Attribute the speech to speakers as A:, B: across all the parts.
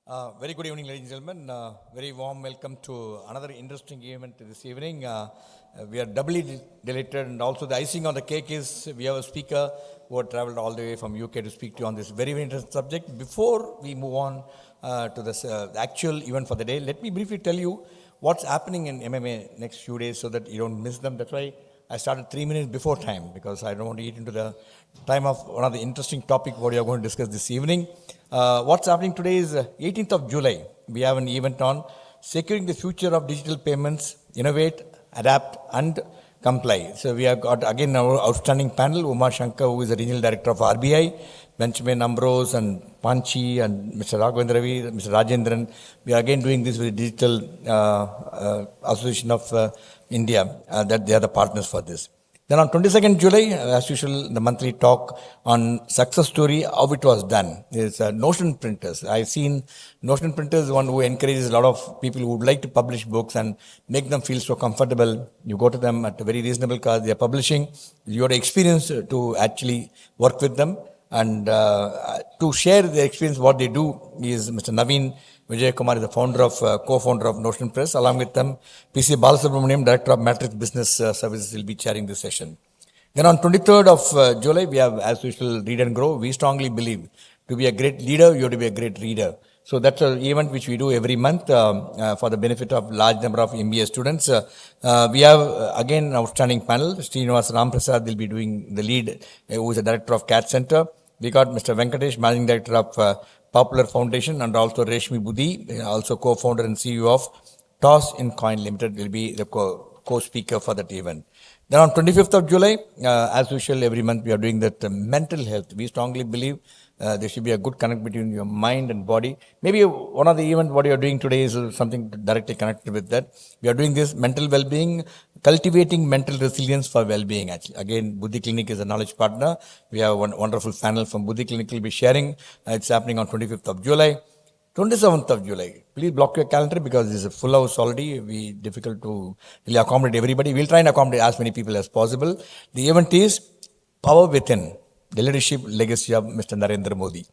A: Very good evening, ladies and gentlemen. Very warm welcome to another interesting event this evening. We are doubly delighted, and also the icing on the cake is we have a speaker who had traveled all the way from UK to speak to you on this very, very interesting subject. Before we move on to the actual event for the day, let me briefly tell you what's happening in MMA next few days so that you don't miss them. That's why I started 3 minutes before time, because I don't want to eat into the time of one of the interesting topic what we are going to discuss this evening. What's happening today is 18th of July. We have an event on securing the future of digital payments, innovate, adapt and comply. So we have got again our outstanding panel, Uma Shankar, who is the regional director of RBI, Benjamin Ambrose and Panchi and Mr. Raghavendra Ravi, Mr. Rajendran. We are again doing this with the Digital Association of India, that they are the partners for this. Then on 22nd July, as usual, the monthly talk on success story, how it was done. It's Notion Printers. I've seen Notion Printers, one who encourages a lot of people who would like to publish books and make them feel so comfortable. You go to them at a very reasonable cost. They are publishing. You have experience to actually work with them. And to share their experience, what they do is Mr. Naveen Vijay Kumar is the co-founder of Notion Press. Along with them, PC Balasubramaniam, director of Madras Business Services, will be chairing this session. Then on 23rd of July, we have, as usual, Read and Grow. We strongly believe to be a great leader, you have to be a great reader. So that's an event which we do every month for the benefit of large number of MBA students. We have again an outstanding panel. Srinivas Ramprasad will be doing the lead, who is the director of CAT Center. We got Mr. Venkatesh, managing director of Popular Foundation, and also Reshmi Budhi, also co-founder and CEO of Toss in Coin Limited, will be the co-speaker for that event. Then on 25th of July, as usual, every month we are doing that mental health. We strongly believe there should be a good connect between your mind and body. Maybe one of the events what you are doing today is something directly connected with that. We are doing this mental well-being, cultivating mental resilience for well-being. Actually, again, Buddhi Clinic is a knowledge partner. We have one wonderful panel from Buddhi Clinic will be sharing. It's happening on 25th of July. 27th of July. Please block your calendar because this is a full house already. We difficult to really accommodate everybody. We'll try and accommodate as many people as possible. The event is Power Within, the leadership legacy of Mr. Narendra Modi.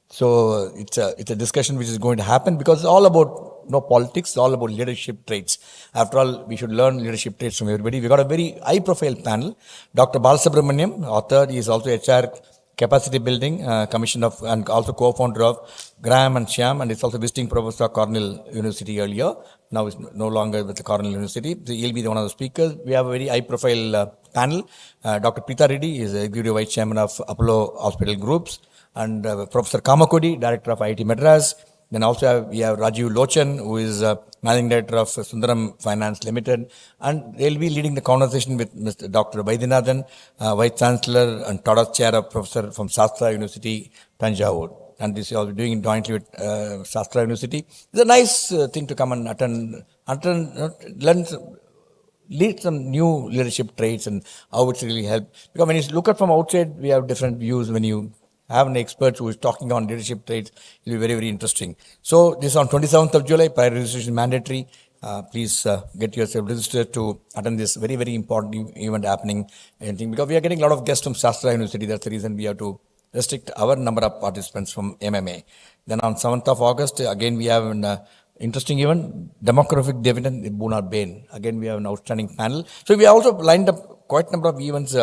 A: So it's a discussion which is going to happen because it's all about no politics, it's all about leadership traits. After all, we should learn leadership traits from everybody. We got a very high profile panel. Dr. Balasubramaniam, author, he is also HR Capacity Building, commission of, and also co-founder of Graham and Shyam, and it's also visiting professor of Cornell University earlier. Now is no longer with the Cornell University. So he'll be one of the speakers. We have a very high profile panel. Dr. Preeta Reddy is executive vice chairman of Apollo Hospital Groups, and Professor Kamakodi, director of IIT Madras. Then also we have Rajiv Lochan, who is managing director of Sundaram Finance Limited, and they'll be leading the conversation with Mr. Dr. Vaidyanathan, Vice Chancellor and Todas Chair of Professor from Shastra University, Tanjavur. And this is also doing it jointly with Shastra University. It's a nice thing to come and attend, learn, lead some new leadership traits and how it's really help. Because when you look at from outside, we have different views. When you have an expert who is talking on leadership traits, it will be very, very interesting. So this is on 27th of July, prior registration mandatory. Please get yourself registered to attend this very, very important event happening. Because we are getting a lot of guests from Shastra University. That's the reason we have to restrict our number of participants from MMA. Then on 7th of August, again we have an interesting event, demographic dividend in Boon or Bane. Again, we have an outstanding panel. So we also lined up quite a number of events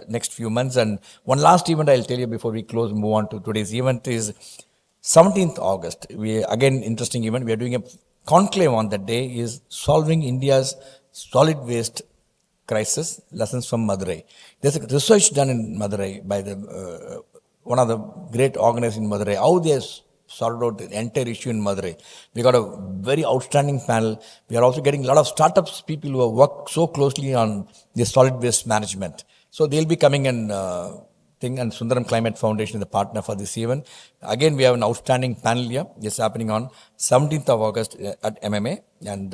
A: next few months. And one last event I'll tell you before we close, move on to today's event is 17th August. Again, interesting event. We are doing a conclave on that day is solving India's solid waste crisis, lessons from Madurai. There's a research done in Madurai by the one of the great organizers in Madurai, how they sorted out the entire issue in Madurai. We got a very outstanding panel. We are also getting a lot of startups, people who have worked so closely on the solid waste management. So they'll be coming and and Sundaram Climate Foundation is the partner for this event. Again, we have an outstanding panel here. It's happening on 17th of August at MMA. And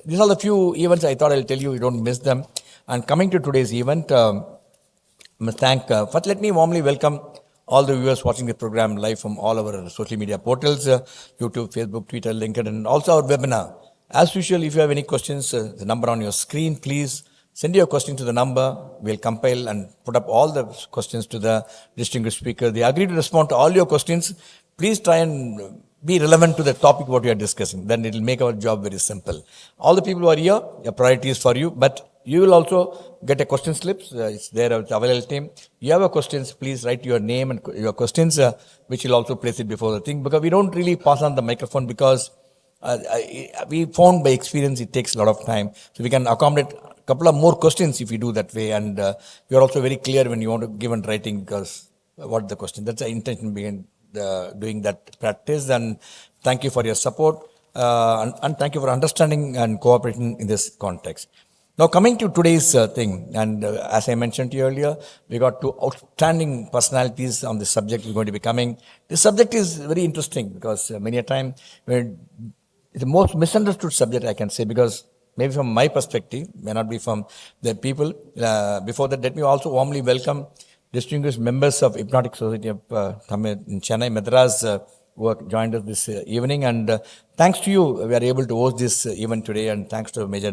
A: these are the few events I thought I'll tell you don't miss them. And coming to today's event, first let me warmly welcome all the viewers watching the program live from all our social media portals, YouTube, Facebook, Twitter, LinkedIn, and also our webinar. As usual, if you have any questions, the number on your screen, please send your question to the number. We'll compile and put up all the questions to the distinguished speaker. They agree to respond to all your questions. Please try and be relevant to the topic what we are discussing. Then it will make our job very simple. All the people who are here, your priority is for you, but you will also get a question slips. It's there with the available team. You have a questions, please write your name and your questions, which will also place it before the thing, because we don't really pass on the microphone because we found by experience it takes a lot of time. So we can accommodate a couple of more questions if you do that way. And we are also very clear when you want to give and writing because what the question. That's the intention behind doing that practice. And thank you for your support and thank you for understanding and cooperating in this context. Now coming to today's thing, and as I mentioned to you earlier, we got two outstanding personalities on this subject we're going to be coming. This subject is very interesting because many a time it's the most misunderstood subject I can say, because maybe from my perspective, may not be from the people. Before that, let me also warmly welcome distinguished members of Hypnotic Society of in Chennai, Madras, who have joined us this evening. And thanks to you, we are able to host this event today. And thanks to Major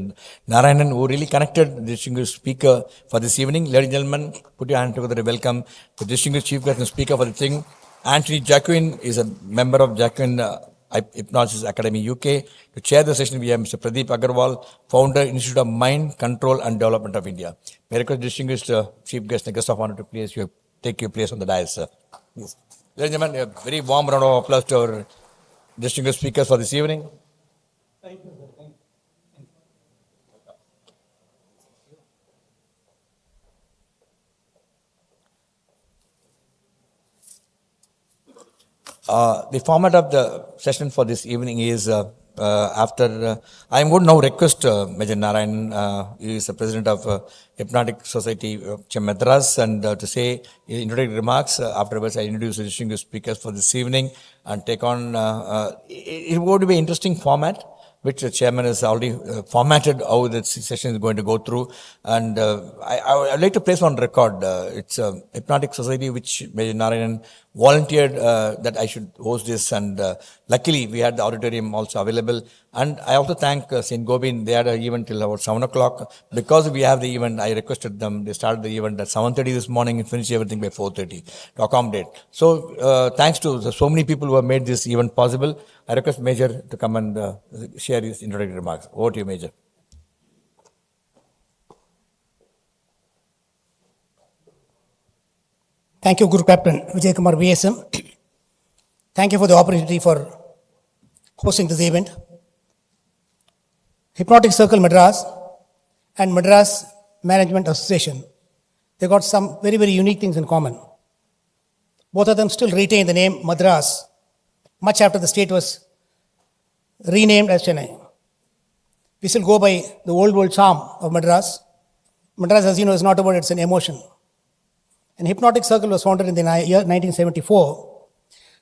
A: Narayanan, who really connected the distinguished speaker for this evening. Ladies and gentlemen, put your hand together to welcome the distinguished chief guest and speaker for the thing. Anthony Jacquin is a member of Jacquin Hypnosis Academy UK. To chair the session, we have Mr. Pradeep Aggarwal, founder, Institute of Mind, Control and Development of India. May I request distinguished chief guest and guest of honor to please take your place on the dais, sir. Yes. Ladies and gentlemen, a very warm round of applause to our distinguished speakers for this evening.
B: Thank you, sir. Thank you.
A: The format of the session for this evening is after I am going to now request Major Narayan, he is the president of Hypnotic Society of Madras, and to say introductory remarks. Afterwards, I introduce the distinguished speakers for this evening and take on. It would be an interesting format, which the chairman has already formatted how the session is going to go through. And I would like to place on record, it's a Hypnotic Society which Major Narayan volunteered that I should host this. And luckily, we had the auditorium also available. And I also thank St. Gobind. They had an event till about 7 o'clock. Because we have the event, I requested them. They started the event at 7:30 this morning and finished everything by 4:30 to accommodate. So thanks to so many people who have made this event possible, I request Major to come and share his introductory remarks. Over to you, Major.
B: Thank you, Guru Captain Vijay Kumar VSM. Thank you for the opportunity for hosting this event. Hypnotic Circle Madras and Madras Management Association, they got some very, very unique things in common. Both of them still retain the name Madras, much after the state was renamed as Chennai. We still go by the old world charm of Madras. Madras, as you know, is not a word, it's an emotion. And Hypnotic Circle was founded in the year 1974.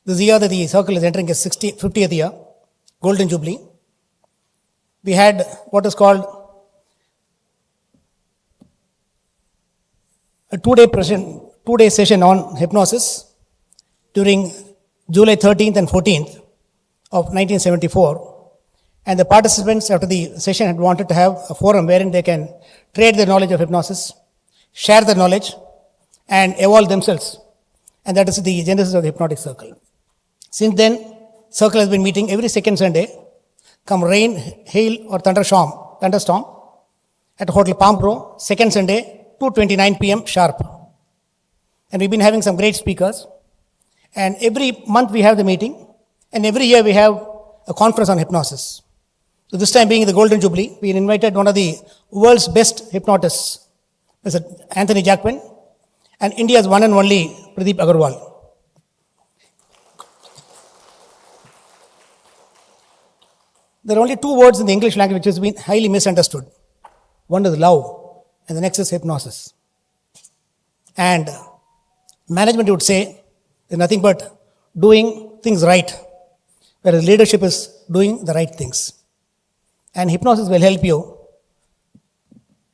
B: This year that the circle is entering its 50th year, Golden Jubilee. We had what is called a two-day session on hypnosis during July 13th and 14th of 1974. And the participants after the session had wanted to have a forum wherein they can trade their knowledge of hypnosis, share their knowledge, and evolve themselves. And that is the genesis of the Hypnotic Circle. Since then, Circle has been meeting every second Sunday, come rain, hail, or thunderstorm, at Hotel Palm Pro, second Sunday, 2:29 p.m. sharp. And we've been having some great speakers. And every month we have the meeting, and every year we have a conference on hypnosis. So this time being the Golden Jubilee, we invited one of the world's best hypnotists, Mr. Anthony Jacquin, and India's one and only Pradeep Aggarwal. There are only two words in the English language which has been highly misunderstood. One is love, and the next is hypnosis. And management would say there's nothing but doing things right, whereas leadership is doing the right things. And hypnosis will help you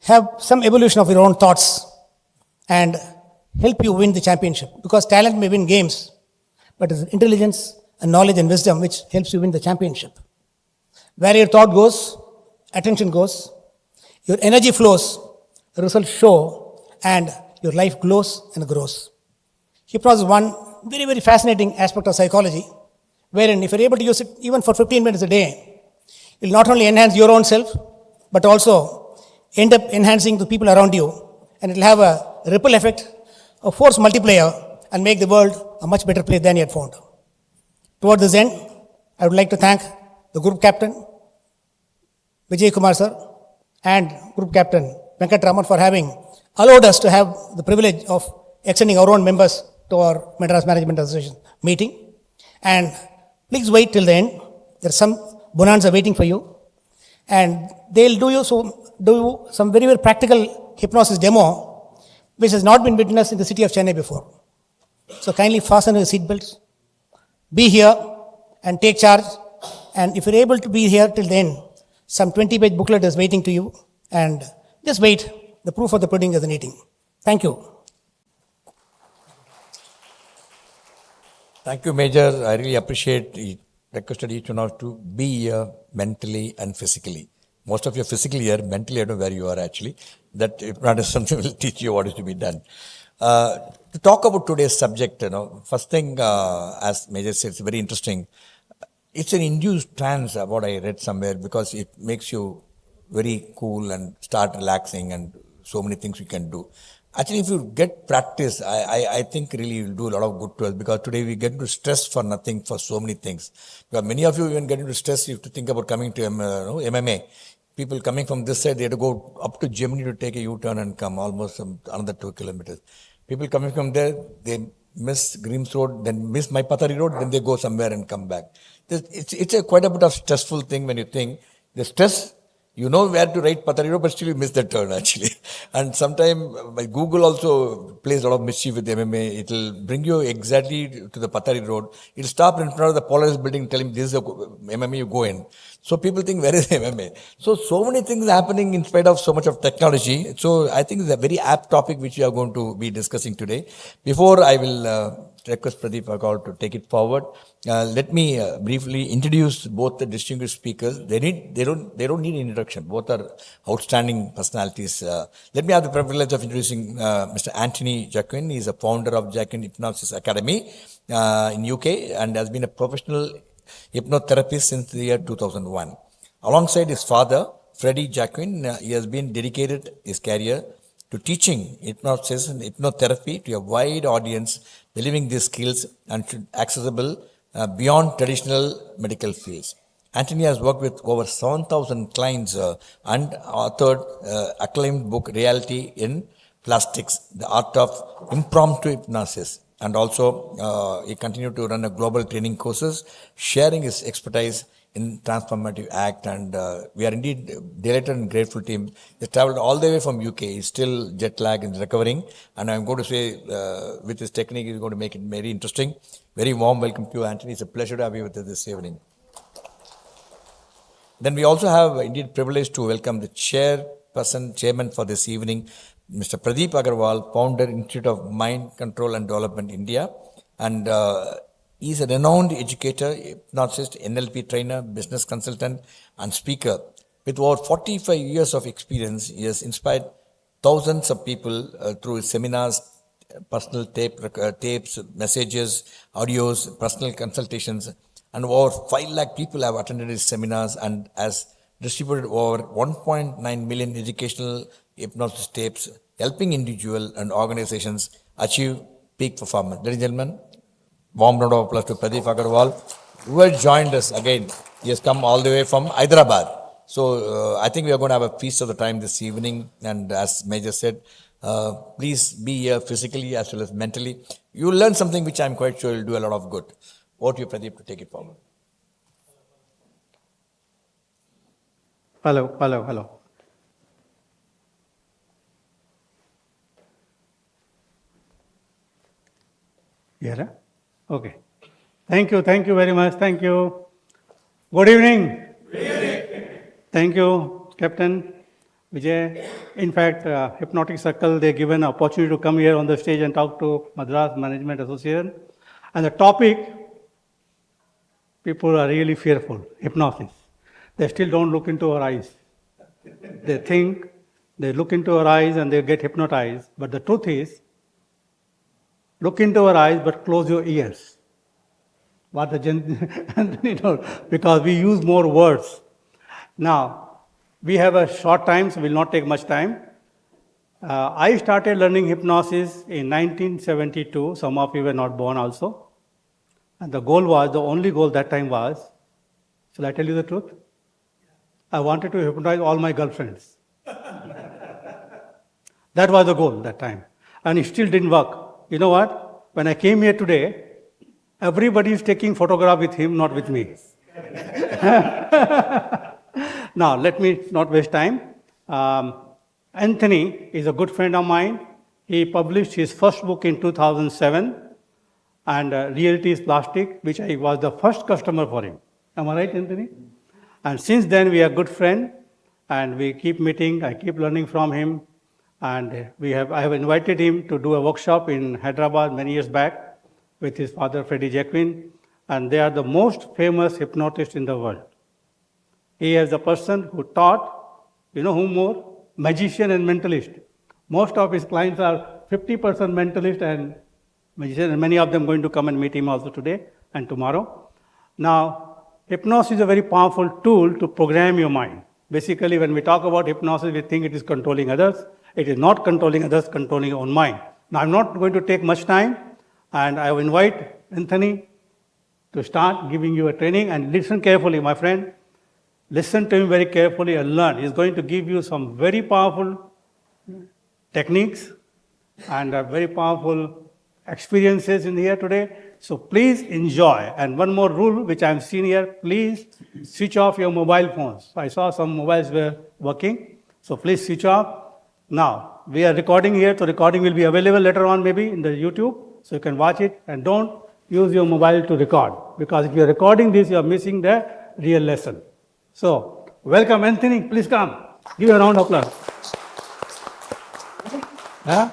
B: have some evolution of your own thoughts and help you win the championship. Because talent may win games, but it's intelligence and knowledge and wisdom which helps you win the championship. Where your thought goes, attention goes, your energy flows, the results show, and your life glows and grows. Hypnosis is one very, very fascinating aspect of psychology, wherein if you're able to use it even for 15 minutes a day, it will not only enhance your own self, but also end up enhancing the people around you, and it will have a ripple effect, a force multiplier, and make the world a much better place than you had found. Toward this end, I would like to thank the group captain, Vijay Kumar sir, and group captain Venkat Raman for having allowed us to have the privilege of extending our own members to our Madras Management Association meeting. And please wait till the end. There's some bonanza waiting for you. And they'll do some very, very practical hypnosis demo, which has not been witnessed in the city of Chennai before. So kindly fasten your seatbelts, be here and take charge. And if you're able to be here till the end, some 20-page booklet is waiting to you. And just wait. The proof of the pudding is in eating. Thank you.
A: Thank you, Major. I really appreciate it. Requested each one of you to be here mentally and physically. Most of you are physically here, mentally I don't know where you are actually. That if not something will teach you what is to be done. To talk about today's subject, first thing, as Major said, it's very interesting. It's an induced trance, what I read somewhere, because it makes you very cool and start relaxing and so many things you can do. Actually, if you get practice, I think really will do a lot of good to us, because today we get into stress for nothing for so many things. Because many of you even get into stress, you have to think about coming to MMA. People coming from this side, they have to go up to Germany to take a U-turn and come almost another 2 kilometers. People coming from there, they miss Grimm's Road, then miss my Patari Road, then they go somewhere and come back. It's quite a bit of stressful thing when you think. The stress, you know where to write Patari Road, but still you miss the turn actually. And sometimes Google also plays a lot of mischief with MMA. It will bring you exactly to the Patari Road. It will stop in front of the Polaris building telling this is the MMA you go in. So people think, where is MMA? So many things happening in spite of so much of technology. So I think it's a very apt topic which we are going to be discussing today. Before I will request Pradeep Aggarwal to take it forward, let me briefly introduce both the distinguished speakers. They don't need introduction. Both are outstanding personalities. Let me have the privilege of introducing Mr. Anthony Jacquin. He is a founder of Jacquin Hypnosis Academy in UK and has been a professional hypnotherapist since the year 2001. Alongside his father, Freddie Jacquin, he has been dedicated his career to teaching hypnosis and hypnotherapy to a wide audience, delivering these skills and accessible beyond traditional medical fields. Anthony has worked with over 7,000 clients and authored acclaimed book Reality in Plastics, The Art of Impromptu Hypnosis. And also, he continued to run a global training courses, sharing his expertise in transformative act. And we are indeed delighted and grateful to him. He traveled all the way from UK. He's still jet lag and recovering. And I'm going to say, with his technique, he's going to make it very interesting. Very warm welcome to you, Anthony. It's a pleasure to have you with us this evening. Then we also have indeed privilege to welcome the chairman for this evening, Mr. Pradeep Aggarwal, founder, Institute of Mind Control and Development, India. And he is a renowned educator, hypnotist, NLP trainer, business consultant, and speaker. With over 45 years of experience, he has inspired thousands of people through his seminars, personal tapes, messages, audios, personal consultations. And over 5 lakh people have attended his seminars and has distributed over 1.9 million educational hypnosis tapes, helping individuals and organizations achieve peak performance. Ladies and gentlemen, warm round of applause to Pradeep Aggarwal, who has joined us again. He has come all the way from Hyderabad. So I think we are going to have a feast of the time this evening. And as Major said, please be here physically as well as mentally. You will learn something which I am quite sure will do a lot of good. Over to you, Pradeep, to take it forward.
C: Hello. Yeah? Okay. Thank you very much. Thank you. Good evening. Thank you, Captain Vijay. In fact, Hypnotic Circle, they given an opportunity to come here on the stage and talk to Madras Management Association. And the topic, people are really fearful, hypnosis. They still don't look into our eyes. They think they look into our eyes and they get hypnotized. But the truth is, look into our eyes but close your ears. what the Anthony told, because we use more words. Now, we have a short time, so we'll not take much time. I started learning hypnosis in 1972. Some of you were not born also. And the only goal that time was, shall I tell you the truth? I wanted to hypnotize all my girlfriends. That was the goal that time. And it still didn't work. You know what? When I came here today, everybody is taking photograph with him, not with me. Now, let me not waste time. Anthony is a good friend of mine. He published his first book in 2007, and Reality is Plastic, which I was the first customer for him. Am I right, Anthony? And since then, we are good friends, and we keep meeting. I keep learning from him. And I have invited him to do a workshop in Hyderabad many years back with his father, Jacquin, and they are the most famous hypnotists in the world. He is the person who taught, you know who more? Magician and mentalist. Most of his clients are 50% mentalist and magician, and many of them going to come and meet him also today and tomorrow. Now, hypnosis is a very powerful tool to program your mind. Basically, when we talk about hypnosis, we think it is controlling others. It is not controlling others, controlling your own mind. Now, I'm not going to take much time, and I will invite Anthony to start giving you a training. And listen carefully, my friend. Listen to him very carefully and learn. He's going to give you some very powerful techniques and very powerful experiences in here today. So please enjoy. And one more rule which I'm seeing here, please switch off your mobile phones. I saw some mobiles were working, so please switch off. Now, we are recording here, so recording will be available later on maybe in the YouTube, so you can watch it, and don't use your mobile to record, because if you're recording this, you're missing the real lesson. So, welcome Anthony, please come. Give a round of applause. Huh?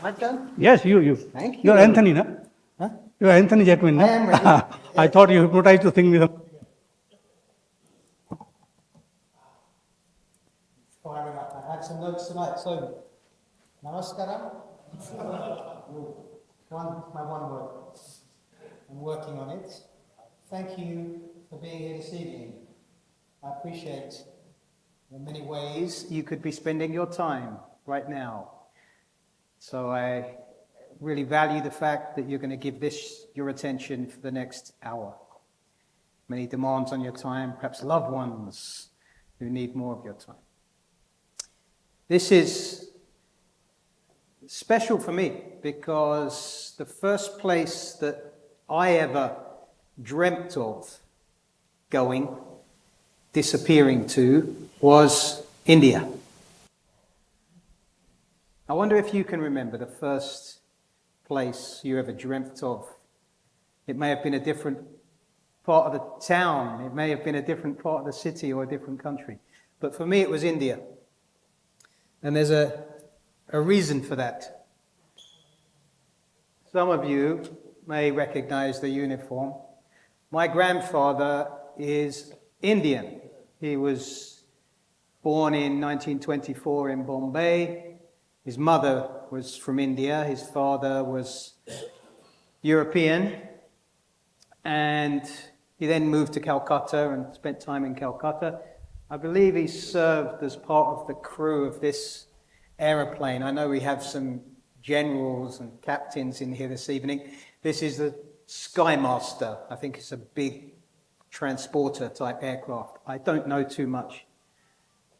D: My turn?
C: Yes, you.
D: Thank you.
C: You're Anthony, no?
D: Huh?
C: You're Anthony Jacquin, no?
D: I am ready.
C: I thought you hypnotized to sing me some.
D: Firing up. I had some notes tonight. So, namaskaram. One word. I'm working on it. Thank you for being here this evening. I appreciate the many ways you could be spending your time right now. So I really value the fact that you're going to give this your attention for the next hour. Many demands on your time, perhaps loved ones who need more of your time. This is special for me because the first place that I ever dreamt of going, disappearing to, was India. I wonder if you can remember the first place you ever dreamt of. It may have been a different part of the town, it may have been a different part of the city or a different country. But for me it was India. And there's a reason for that. Some of you may recognize the uniform. My grandfather is Indian. He was born in 1924 in Bombay. His mother was from India. His father was European. And he then moved to Calcutta and spent time in Calcutta. I believe he served as part of the crew of this aeroplane. I know we have some generals and captains in here this evening. This is the Skymaster. I think it's a big transporter type aircraft. I don't know too much.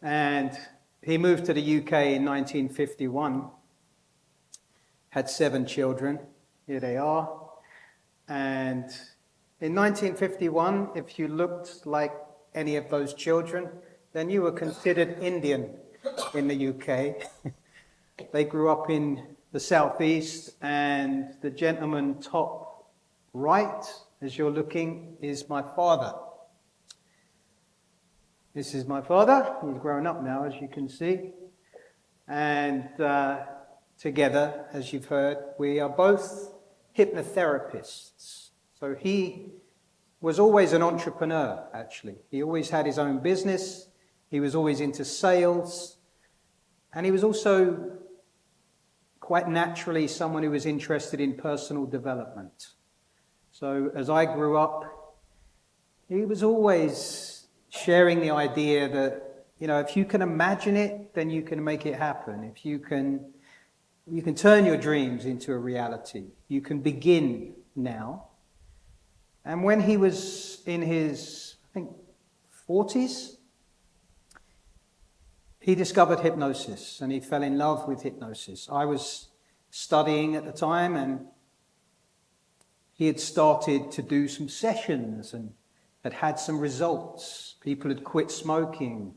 D: And he moved to the UK in 1951, had 7 children. Here they are. And in 1951, if you looked like any of those children, then you were considered Indian in the UK. They grew up in the southeast, and the gentleman top right, as you're looking, is my father. This is my father. He's grown up now, as you can see. And together, as you've heard, we are both hypnotherapists. So he was always an entrepreneur, actually. He always had his own business. He was always into sales. And he was also quite naturally someone who was interested in personal development. So as I grew up, he was always sharing the idea that, if you can imagine it, then you can make it happen. If you can turn your dreams into a reality. You can begin now. And when he was in his, I think, 40s, he discovered hypnosis and he fell in love with hypnosis. I was studying at the time and he had started to do some sessions and had some results. People had quit smoking.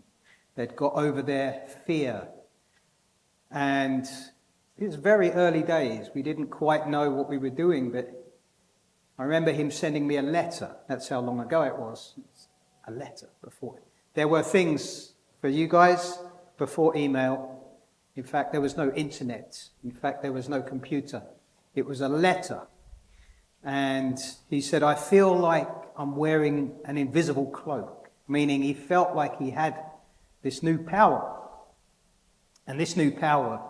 D: They'd got over their fear. And it was very early days. We didn't quite know what we were doing, but I remember him sending me a letter. That's how long ago it was. A letter before. There were things for you guys before email. In fact, there was no internet. In fact, there was no computer. It was a letter. And he said, I feel like I'm wearing an invisible cloak, meaning he felt like he had this new power. And this new power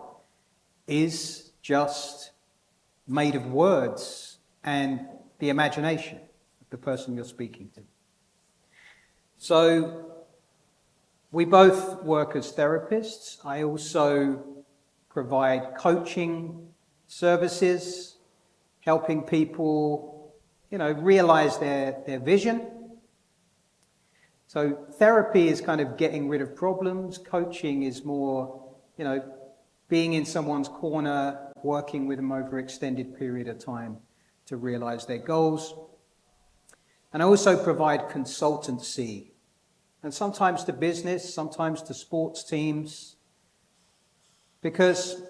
D: is just made of words and the imagination of the person you're speaking to. So we both work as therapists. I also provide coaching services, helping people, realize their vision. So therapy is kind of getting rid of problems. Coaching is more, being in someone's corner, working with them over an extended period of time to realize their goals. And I also provide consultancy, and sometimes to business, sometimes to sports teams, because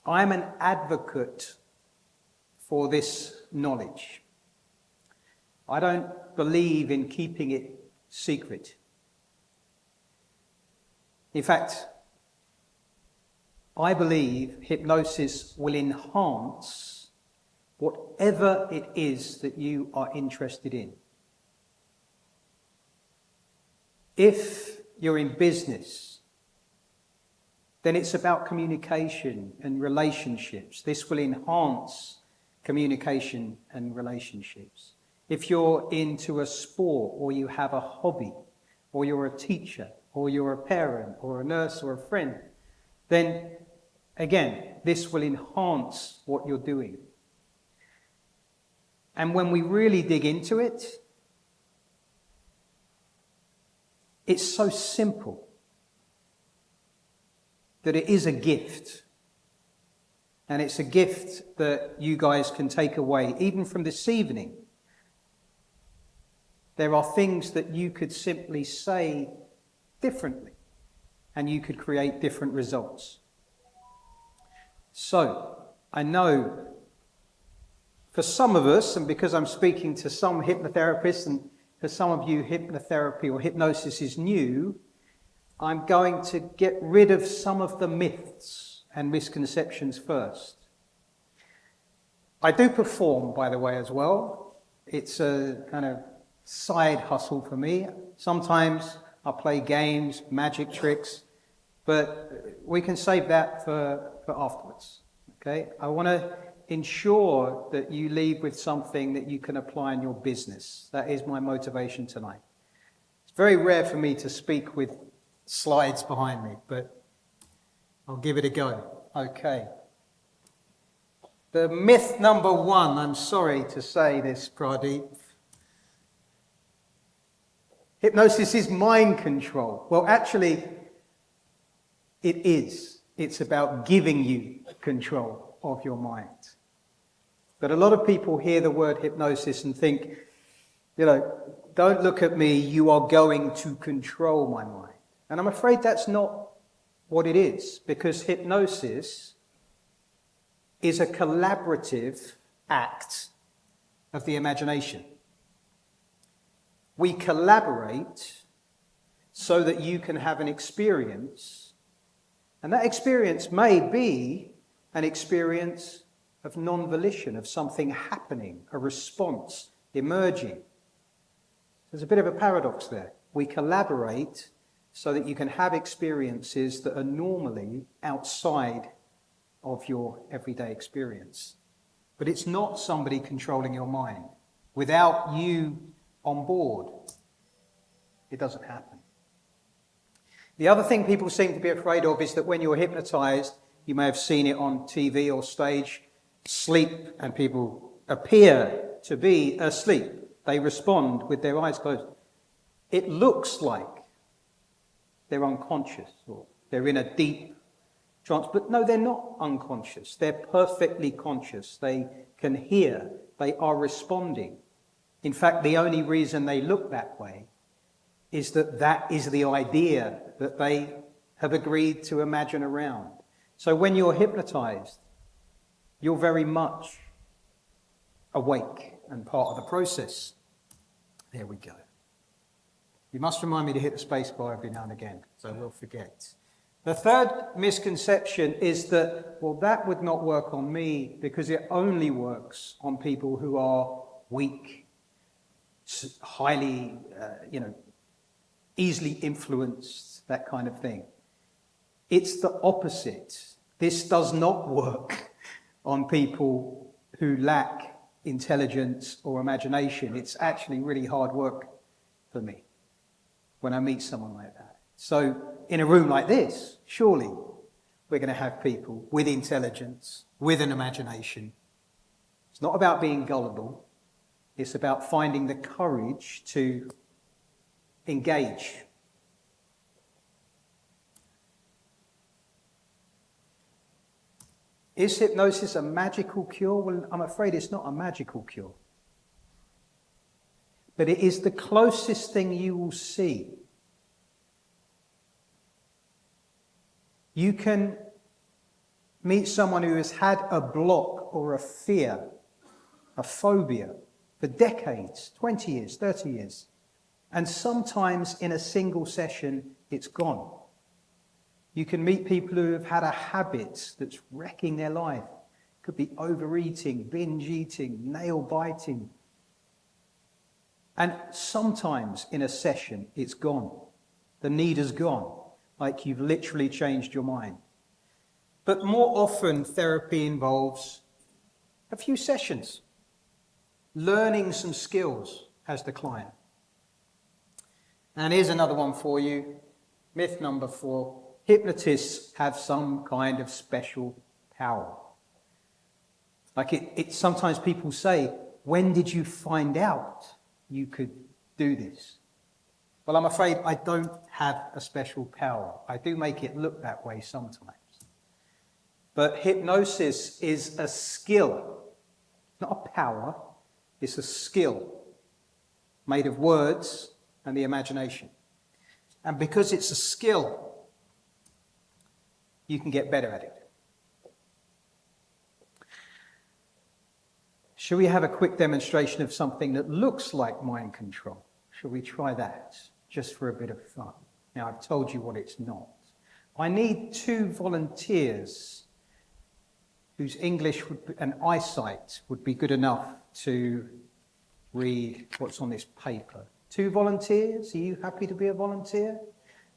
D: I'm an advocate for this knowledge. I don't believe in keeping it secret. In fact, I believe hypnosis will enhance whatever it is that you are interested in. If you're in business, then it's about communication and relationships. This will enhance communication and relationships. If you're into a sport, or you have a hobby, or you're a teacher, or you're a parent, or a nurse, or a friend, then again, this will enhance what you're doing. And when we really dig into it, it's so simple that it is a gift. And it's a gift that you guys can take away, even from this evening. There are things that you could simply say differently, and you could create different results. So, I know for some of us, and because I'm speaking to some hypnotherapists, and for some of you hypnotherapy or hypnosis is new, I'm going to get rid of some of the myths and misconceptions first. I do perform, by the way, as well. It's a kind of side hustle for me. Sometimes I play games, magic tricks, but we can save that for afterwards. Okay? I want to ensure that you leave with something that you can apply in your business. That is my motivation tonight. It's very rare for me to speak with slides behind me, but I'll give it a go. Okay. The myth number one, I'm sorry to say this, Pradeep. Hypnosis is mind control. Well, actually, it is. It's about giving you control of your mind. But a lot of people hear the word hypnosis and think, don't look at me, you are going to control my mind. And I'm afraid that's not what it is, because hypnosis is a collaborative act of the imagination. We collaborate so that you can have an experience, and that experience may be an experience of non-volition, of something happening, a response emerging. There's a bit of a paradox there. We collaborate so that you can have experiences that are normally outside of your everyday experience. But it's not somebody controlling your mind. Without you on board, it doesn't happen. The other thing people seem to be afraid of is that when you're hypnotized, you may have seen it on TV or stage, sleep, and people appear to be asleep. They respond with their eyes closed. It looks like they're unconscious or they're in a deep trance, but no, they're not unconscious. They're perfectly conscious. They can hear. They are responding. In fact, the only reason they look that way is that that is the idea that they have agreed to imagine around. So when you're hypnotized, you're very much awake and part of the process. There we go. You must remind me to hit the space bar every now and again, so I will forget. The third misconception is that, well, that would not work on me because it only works on people who are weak, highly, easily influenced, that kind of thing. It's the opposite. This does not work on people who lack intelligence or imagination. It's actually really hard work for me when I meet someone like that. So in a room like this, surely we're going to have people with intelligence, with an imagination. It's not about being gullible. It's about finding the courage to engage. Is hypnosis a magical cure? Well, I'm afraid it's not a magical cure. But it is the closest thing you will see. You can meet someone who has had a block or a fear, a phobia, for decades, 20 years, 30 years. And sometimes in a single session, it's gone. You can meet people who have had a habit that's wrecking their life. Could be overeating, binge eating, nail biting. And sometimes in a session, it's gone. The need is gone, like you've literally changed your mind. But more often, therapy involves a few sessions, learning some skills as the client. And here's another one for you. Myth number 4. Hypnotists have some kind of special power. Like it sometimes people say, when did you find out you could do this? Well, I'm afraid I don't have a special power. I do make it look that way sometimes. But hypnosis is a skill, not a power. It's a skill made of words and the imagination. And because it's a skill, you can get better at it. Shall we have a quick demonstration of something that looks like mind control? Shall we try that, just for a bit of fun? Now, I've told you what it's not. I need 2 volunteers whose English and eyesight would be good enough to read what's on this paper. 2 volunteers? Are you happy to be a volunteer?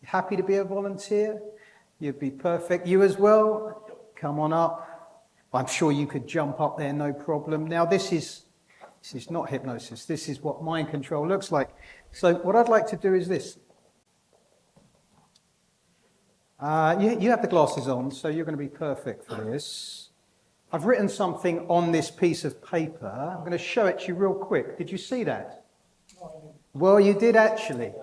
D: You happy to be a volunteer? You'd be perfect. You as well? Come on up. I'm sure you could jump up there, no problem. Now, this is not hypnosis. This is what mind control looks like. So what I'd like to do is this. You have the glasses on, so you're going to be perfect for this. I've written something on this piece of paper. I'm going to show it to you real quick. Did you see that? Well, you did actually.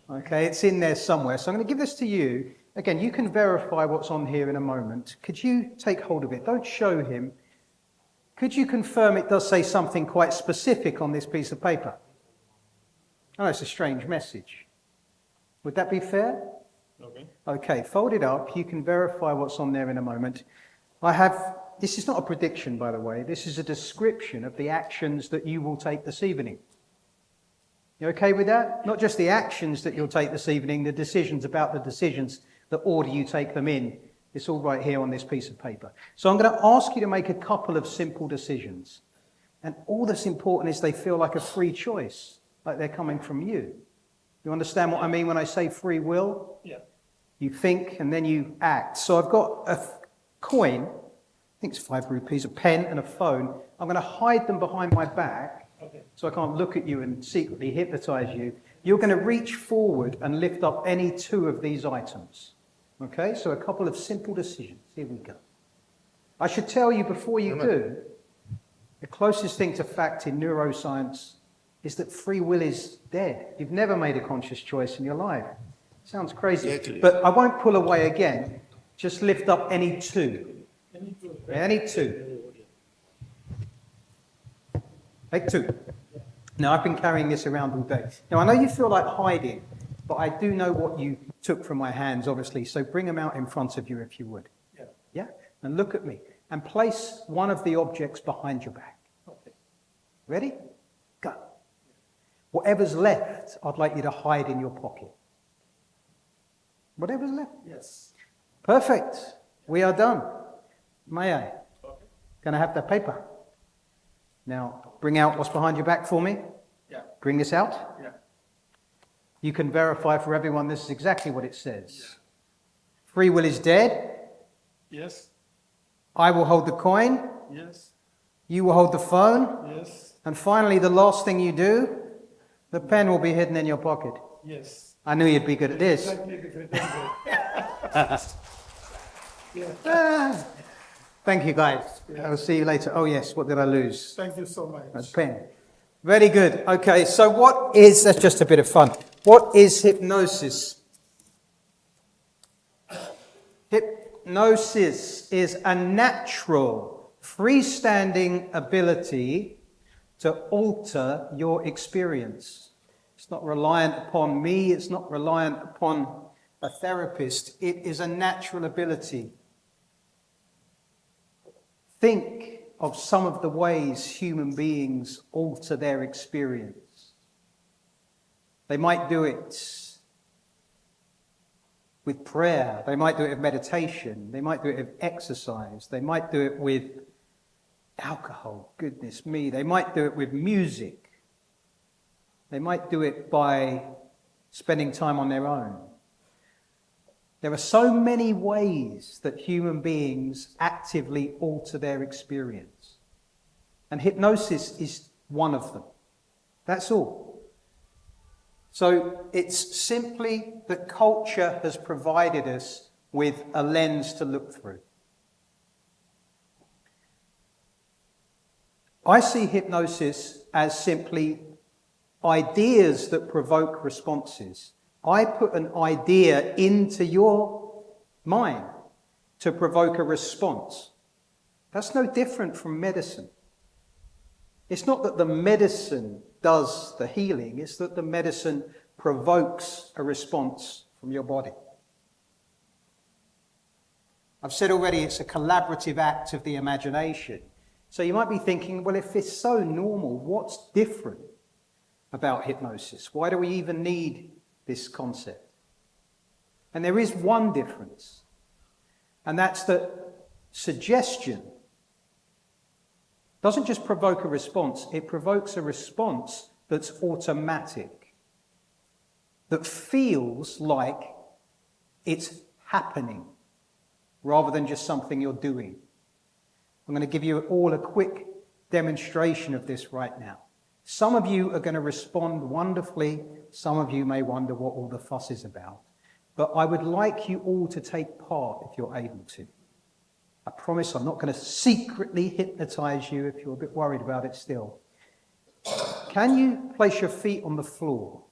D: Okay, it's in there somewhere. So I'm going to give this to you. Again, you can verify what's on here in a moment. Could you take hold of it? Don't show him. Could you confirm it does say something quite specific on this piece of paper? Oh, it's a strange message. Would that be fair? Okay. Okay, fold it up. You can verify what's on there in a moment. This is not a prediction, by the way. This is a description of the actions that you will take this evening. You okay with that? Not just the actions that you'll take this evening, the decisions about the decisions, the order you take them in. It's all right here on this piece of paper. So I'm going to ask you to make a couple of simple decisions. And all that's important is they feel like a free choice, like they're coming from you. You understand what I mean when I say free will? Yeah. You think and then you act. So I've got a coin think it's 5 rupees, a pen and a phone. I'm going to hide them behind my back so I can't look at you and secretly hypnotize you. You're going to reach forward and lift up any 2 of these items. Okay, so a couple of simple decisions. Here we go. I should tell you before you do, the closest thing to fact in neuroscience is that free will is dead. You've never made a conscious choice in your life. Sounds crazy, but I won't pull away again. Just lift up any 2. Any 2. Take 2. Now, I've been carrying this around all day. Now, I know you feel like hiding, but I do know what you took from my hands, obviously, so bring them out in front of you if you would. Yeah? And look at me. And place one of the objects behind your back. Ready? Go. Whatever's left, I'd like you to hide in your pocket. Whatever's left?
E: Yes.
D: Perfect. We are done. May I? Can I have the paper? Now, bring out what's behind your back for me.
E: Yeah.
D: Bring this out.
E: Yeah.
D: You can verify for everyone this is exactly what it says. Free will is dead.
E: Yes.
D: I will hold the coin.
E: Yes.
D: You will hold the phone.
E: Yes.
D: And finally, the last thing you do, the pen will be hidden in your pocket.
E: Yes.
D: I knew you'd be good at this.
E: Exactly different.
D: Ah. Thank you, guys. I'll see you later. Oh, yes. What did I lose?
E: Thank you so much.
D: A pen. Very good. Okay, so what is, that's just a bit of fun. What is hypnosis? Hypnosis is a natural, freestanding ability to alter your experience. It's not reliant upon me. It's not reliant upon a therapist. It is a natural ability. Think of some of the ways human beings alter their experience. They might do it with prayer. They might do it with meditation. They might do it with exercise. They might do it with alcohol. Goodness me. They might do it with music. They might do it by spending time on their own. There are so many ways that human beings actively alter their experience. And hypnosis is one of them. That's all. So it's simply that culture has provided us with a lens to look through. I see hypnosis as simply ideas that provoke responses. I put an idea into your mind to provoke a response. That's no different from medicine. It's not that the medicine does the healing, it's that the medicine provokes a response from your body. I've said already it's a collaborative act of the imagination. So you might be thinking, well, if it's so normal, what's different about hypnosis? Why do we even need this concept? And there is one difference, and that's that suggestion doesn't just provoke a response, it provokes a response that's automatic, that feels like it's happening rather than just something you're doing. I'm going to give you all a quick demonstration of this right now. Some of you are going to respond wonderfully. Some of you may wonder what all the fuss is about. But I would like you all to take part if you're able to. I promise I'm not going to secretly hypnotize you if you're a bit worried about it still. Can you place your feet on the floor?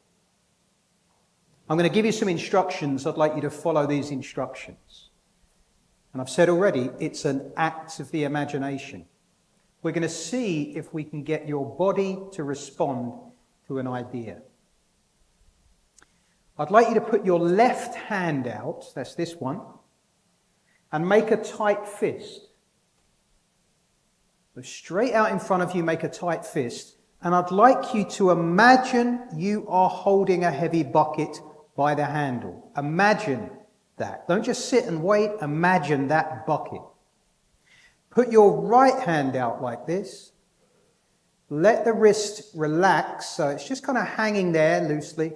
D: I'm going to give you some instructions. I'd like you to follow these instructions. And I've said already, it's an act of the imagination. We're going to see if we can get your body to respond to an idea. I'd like you to put your left hand out, that's this one, and make a tight fist. So straight out in front of you, make a tight fist. And I'd like you to imagine you are holding a heavy bucket by the handle. Imagine that. Don't just sit and wait, imagine that bucket. Put your right hand out like this. Let the wrist relax, so it's just kind of hanging there loosely.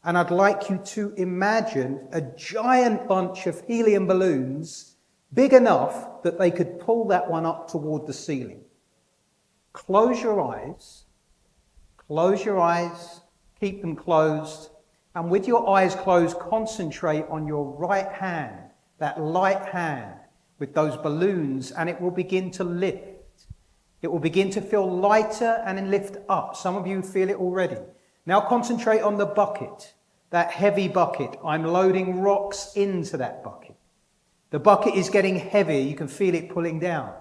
D: And I'd like you to imagine a giant bunch of helium balloons, big enough that they could pull that one up toward the ceiling. Close your eyes, keep them closed, and with your eyes closed, concentrate on your right hand, that light hand with those balloons, and it will begin to lift. It will begin to feel lighter and then lift up. Some of you feel it already. Now concentrate on the bucket, that heavy bucket. I'm loading rocks into that bucket. The bucket is getting heavier. You can feel it pulling down.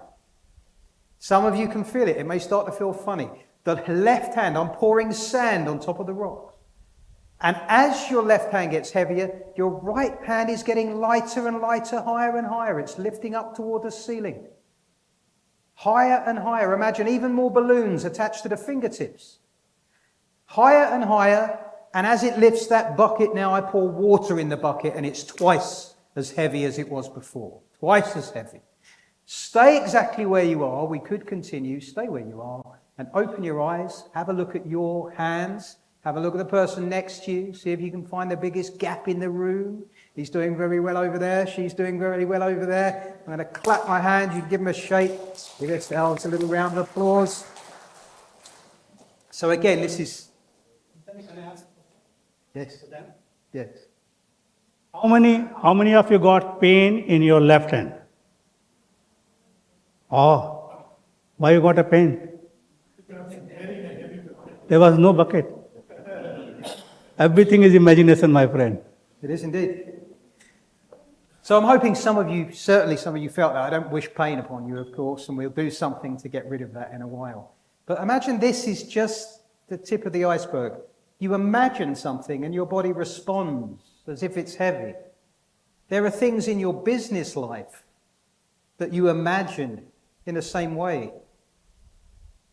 D: Some of you can feel it. It may start to feel funny. The left hand, I'm pouring sand on top of the rocks. And as your left hand gets heavier, your right hand is getting lighter and lighter, higher and higher. It's lifting up toward the ceiling. Higher and higher. Imagine even more balloons attached to the fingertips. Higher and higher. And as it lifts that bucket, now I pour water in the bucket and it's twice as heavy as it was before. Twice as heavy. Stay exactly where you are. We could continue. Stay where you are and open your eyes. Have a look at your hands. Have a look at the person next to you. See if you can find the biggest gap in the room. He's doing very well over there. She's doing very well over there. I'm going to clap my hands. You can give them a shake. Give yourselves a little round of applause. So again, this is... Yes. Yes.
C: How many of you got pain in your left hand? Oh, why you got a pain? There was no bucket. Everything is imagination, my friend.
D: It is indeed. So I'm hoping certainly some of you felt that. I don't wish pain upon you, of course, and we'll do something to get rid of that in a while. But imagine this is just the tip of the iceberg. You imagine something and your body responds as if it's heavy. There are things in your business life that you imagine in the same way.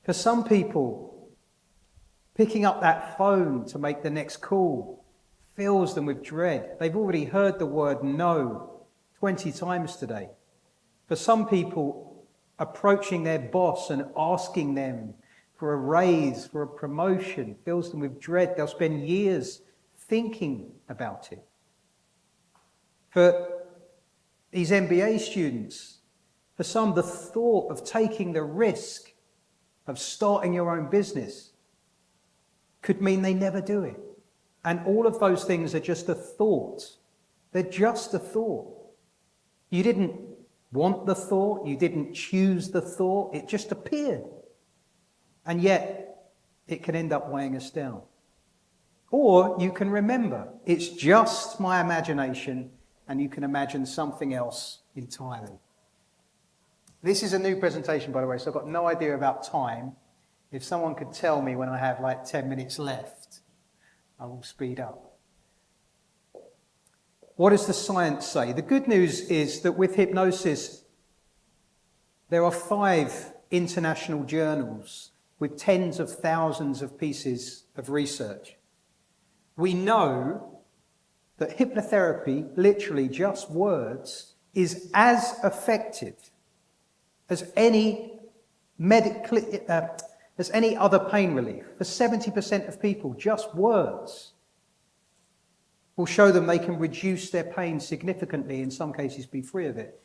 D: For some people, picking up that phone to make the next call fills them with dread. They've already heard the word no 20 times today. For some people, approaching their boss and asking them for a raise, for a promotion, fills them with dread. They'll spend years thinking about it. For these MBA students, for some, the thought of taking the risk of starting your own business could mean they never do it. And all of those things are just a thought. They're just a thought. You didn't want the thought. You didn't choose the thought. It just appeared. And yet, it can end up weighing us down. Or you can remember, it's just my imagination, and you can imagine something else entirely. This is a new presentation, by the way, so I've got no idea about time. If someone could tell me when I have like 10 minutes left, I will speed up. What does the science say? The good news is that with hypnosis, there are 5 international journals with tens of thousands of pieces of research. We know that hypnotherapy, literally just words, is as effective as any other pain relief. For 70% of people, just words will show them they can reduce their pain significantly, in some cases be free of it.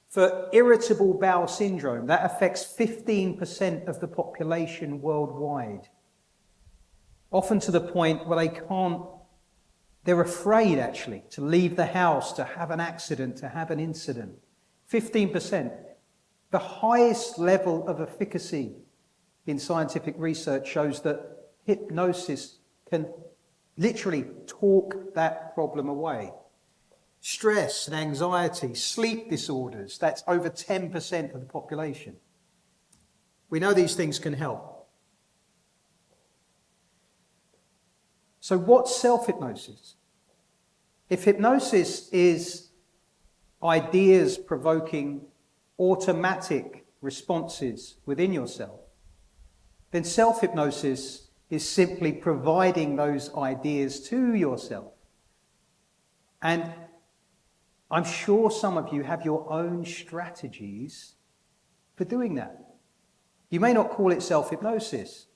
D: For irritable bowel syndrome, that affects 15% of the population worldwide. Often to the point where they're afraid actually to leave the house, to have an accident, to have an incident. 15%. The highest level of efficacy in scientific research shows that hypnosis can literally talk that problem away. Stress and anxiety, sleep disorders, that's over 10% of the population. We know these things can help. So what's self-hypnosis? If hypnosis is ideas provoking automatic responses within yourself, then self-hypnosis is simply providing those ideas to yourself. And I'm sure some of you have your own strategies for doing that. You may not call it self-hypnosis.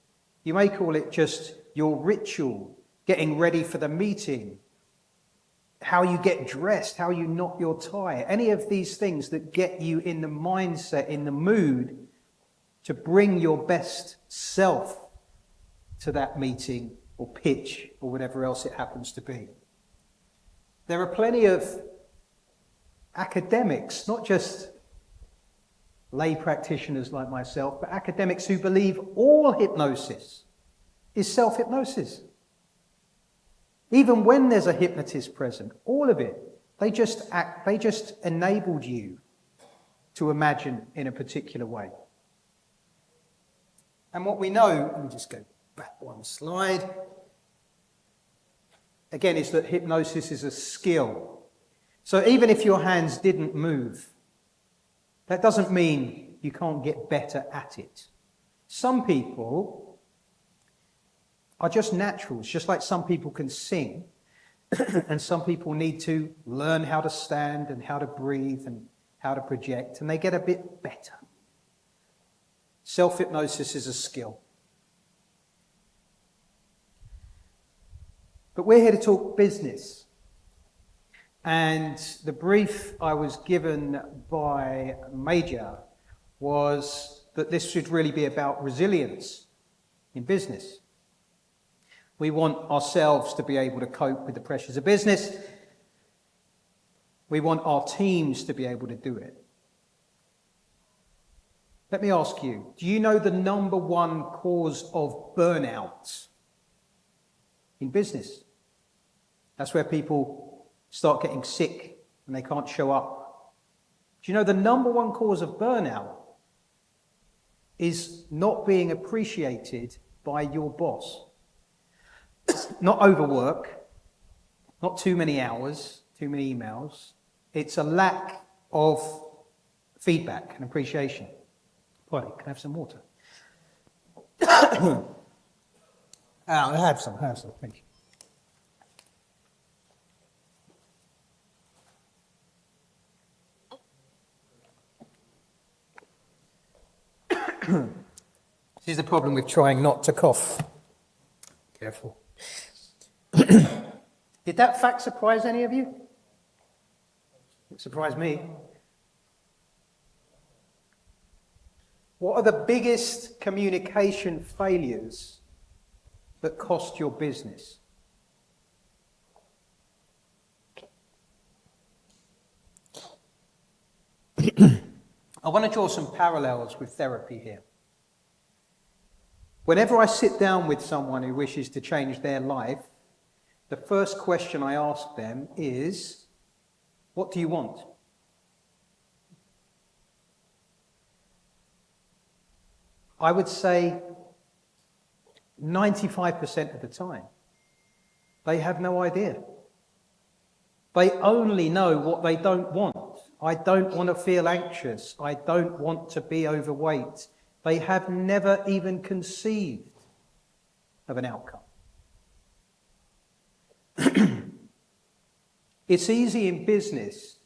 D: You may call it just your ritual, getting ready for the meeting, how you get dressed, how you knot your tie, any of these things that get you in the mindset, in the mood to bring your best self to that meeting or pitch or whatever else it happens to be. There are plenty of academics, not just lay practitioners like myself, but academics who believe all hypnosis is self-hypnosis. Even when there's a hypnotist present, all of it, they just enabled you to imagine in a particular way. And what we know, let me just go back one slide, again, is that hypnosis is a skill. So even if your hands didn't move, that doesn't mean you can't get better at it. Some people are just naturals, just like some people can sing, and some people need to learn how to stand and how to breathe and how to project, and they get a bit better. Self-hypnosis is a skill. But we're here to talk business. And the brief I was given by Major was that this should really be about resilience in business. We want ourselves to be able to cope with the pressures of business. We want our teams to be able to do it. Let me ask you, do you know the number one cause of burnout in business? That's where people start getting sick and they can't show up. Do you know the number one cause of burnout is not being appreciated by your boss? Not overwork, not too many hours, too many emails. It's a lack of feedback and appreciation. Boy, can I have some water? I have some, thank you. This is the problem with trying not to cough. Careful. Did that fact surprise any of you? It surprised me. What are the biggest communication failures that cost your business? I want to draw some parallels with therapy here. Whenever I sit down with someone who wishes to change their life, the first question I ask them is, what do you want? I would say 95% of the time, they have no idea. They only know what they don't want. I don't want to feel anxious. I don't want to be overweight. They have never even conceived of an outcome. It's easy in business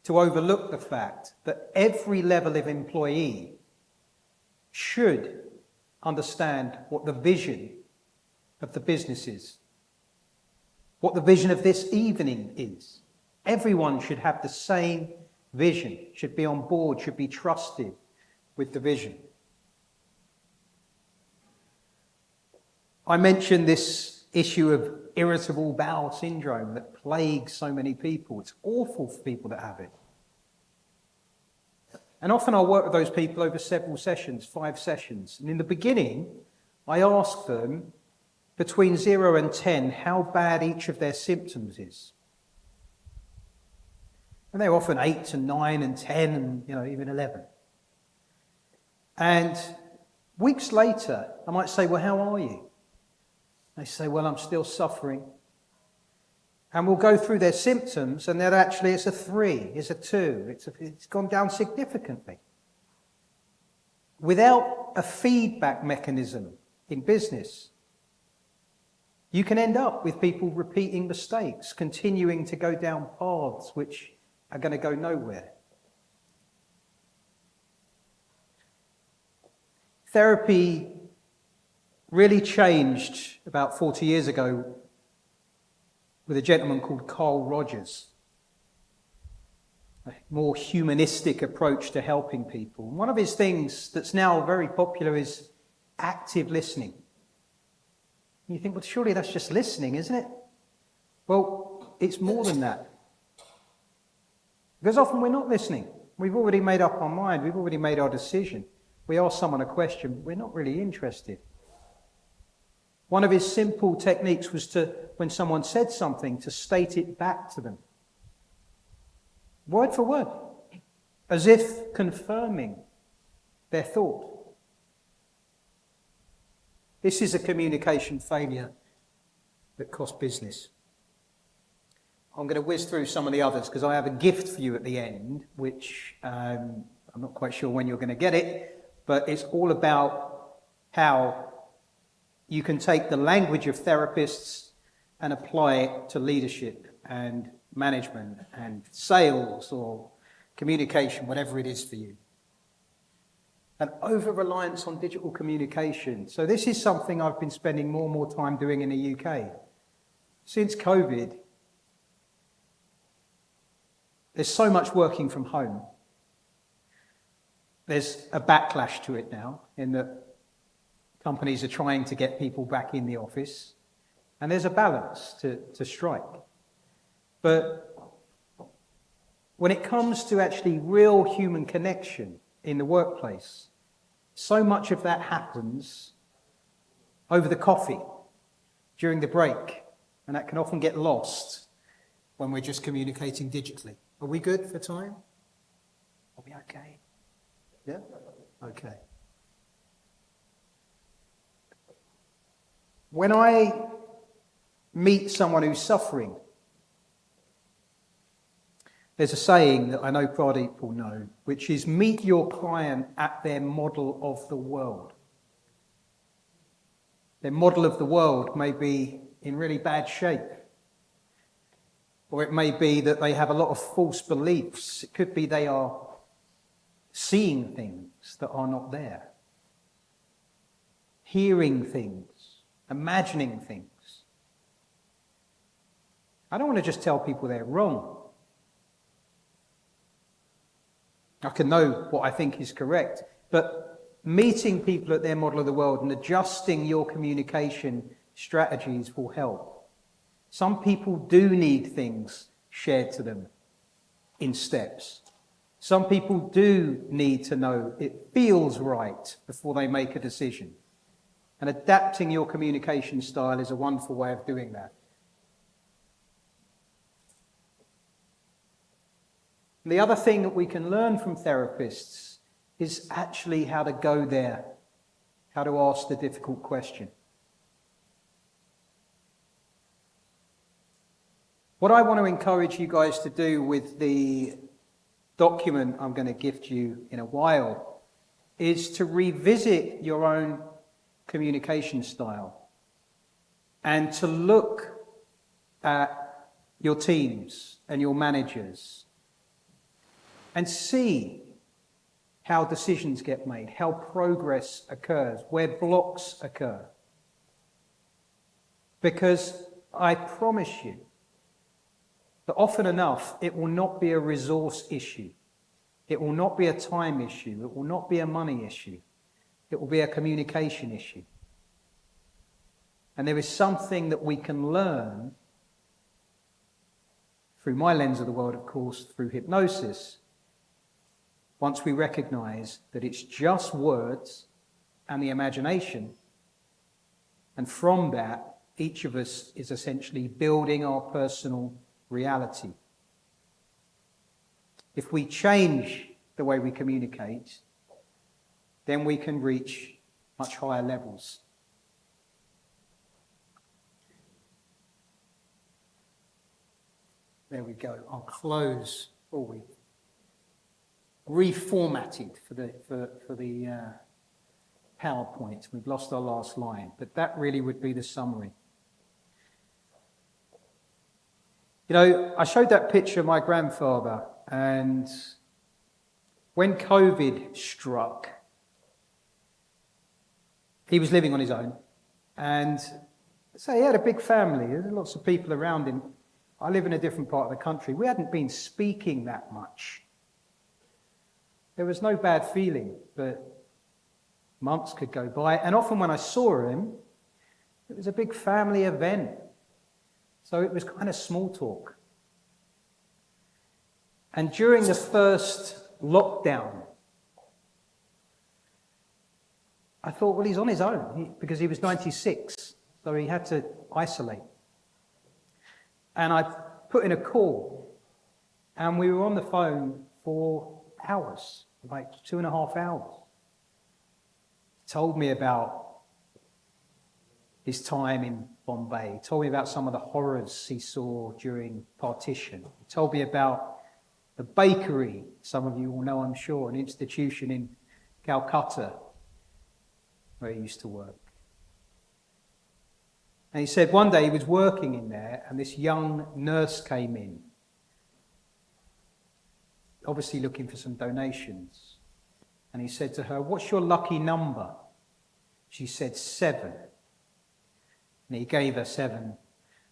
D: to overlook the fact that every level of employee should understand what the vision of the business is, what the vision of this evening is. Everyone should have the same vision, should be on board, should be trusted with the vision. I mentioned this issue of irritable bowel syndrome that plagues so many people. It's awful for people that have it. And often I'll work with those people over several sessions, 5 sessions. And in the beginning, I ask them between 0 and 10 how bad each of their symptoms is. And they're often 8 to 9 and 10 and even 11. And weeks later, I might say, well, how are you? They say, well, I'm still suffering. And we'll go through their symptoms, and then actually it's a 3, it's a 2, it's gone down significantly. Without a feedback mechanism in business, you can end up with people repeating mistakes, continuing to go down paths which are going to go nowhere. Therapy really changed about 40 years ago with a gentleman called Carl Rogers. A more humanistic approach to helping people. And one of his things that's now very popular is active listening. And you think, well, surely that's just listening, isn't it? Well, it's more than that. Because often we're not listening. We've already made up our mind. We've already made our decision. We ask someone a question, but we're not really interested. One of his simple techniques was to, when someone said something, to state it back to them. Word for word. As if confirming their thought. This is a communication failure that costs business. I'm going to whiz through some of the others because I have a gift for you at the end, which I'm not quite sure when you're going to get it, but it's all about how you can take the language of therapists and apply it to leadership and management and sales or communication, whatever it is for you. An over-reliance on digital communication. So this is something I've been spending more and more time doing in the UK. Since COVID, there's so much working from home. There's a backlash to it now in that companies are trying to get people back in the office, and there's a balance to strike. But when it comes to actually real human connection in the workplace, so much of that happens over the coffee, during the break, and that can often get lost when we're just communicating digitally. Are we good for time? Are we okay? Yeah? Okay. When I meet someone who's suffering, there's a saying that I know Pradeep will know, which is meet your client at their model of the world. Their model of the world may be in really bad shape. Or it may be that they have a lot of false beliefs. It could be they are seeing things that are not there. Hearing things, imagining things. I don't want to just tell people they're wrong. I can know what I think is correct, but meeting people at their model of the world and adjusting your communication strategies will help. Some people do need things shared to them in steps. Some people do need to know it feels right before they make a decision. And adapting your communication style is a wonderful way of doing that. The other thing that we can learn from therapists is actually how to go there, how to ask the difficult question. What I want to encourage you guys to do with the document I'm going to gift you in a while is to revisit your own communication style and to look at your teams and your managers and see how decisions get made, how progress occurs, where blocks occur. Because I promise you that often enough it will not be a resource issue. It will not be a time issue. It will not be a money issue. It will be a communication issue. And there is something that we can learn through my lens of the world, of course, through hypnosis, once we recognize that it's just words and the imagination, and from that, each of us is essentially building our personal reality. If we change the way we communicate, then we can reach much higher levels. There we go. I'll close. Oh, we reformatted for the PowerPoint. We've lost our last line, but that really would be the summary. You know, I showed that picture of my grandfather, and when COVID struck, he was living on his own, and so he had a big family. There were lots of people around him. I live in a different part of the country. We hadn't been speaking that much. There was no bad feeling, but months could go by. And often when I saw him, it was a big family event. So it was kind of small talk. And during the first lockdown, I thought, well, he's on his own because he was 96, so he had to isolate. And I put in a call, and we were on the phone for hours, like 2.5 hours. He told me about his time in Bombay. He told me about some of the horrors he saw during partition. He told me about the bakery, some of you will know, I'm sure, an institution in Calcutta where he used to work. And he said one day he was working in there and this young nurse came in, obviously looking for some donations. And he said to her, "What's your lucky number?" She said 7. And he gave her 7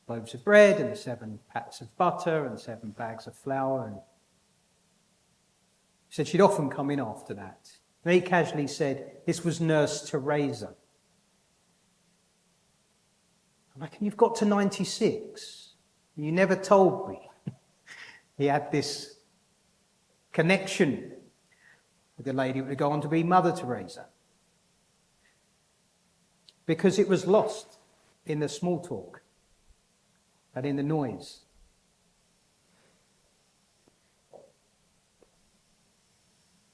D: loaves of bread and 7 pats of butter and 7 bags of flour. And he said she'd often come in after that. And he casually said, "This was Nurse Teresa." I'm like, "You've got to 96. You never told me." He had this connection with the lady who would go on to be Mother Teresa. Because it was lost in the small talk and in the noise.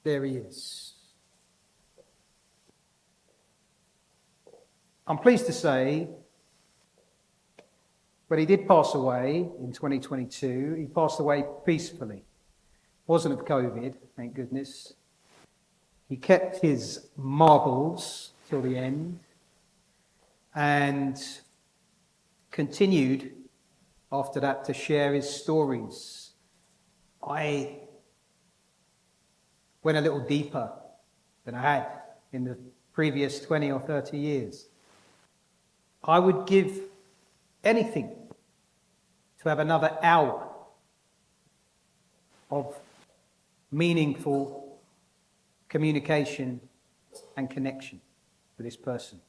D: There he is. I'm pleased to say, but he did pass away in 2022. He passed away peacefully. Wasn't of COVID, thank goodness. He kept his marbles till the end and continued after that to share his stories. I went a little deeper than I had in the previous 20 or 30 years. I would give anything to have another hour of meaningful communication and connection with this person.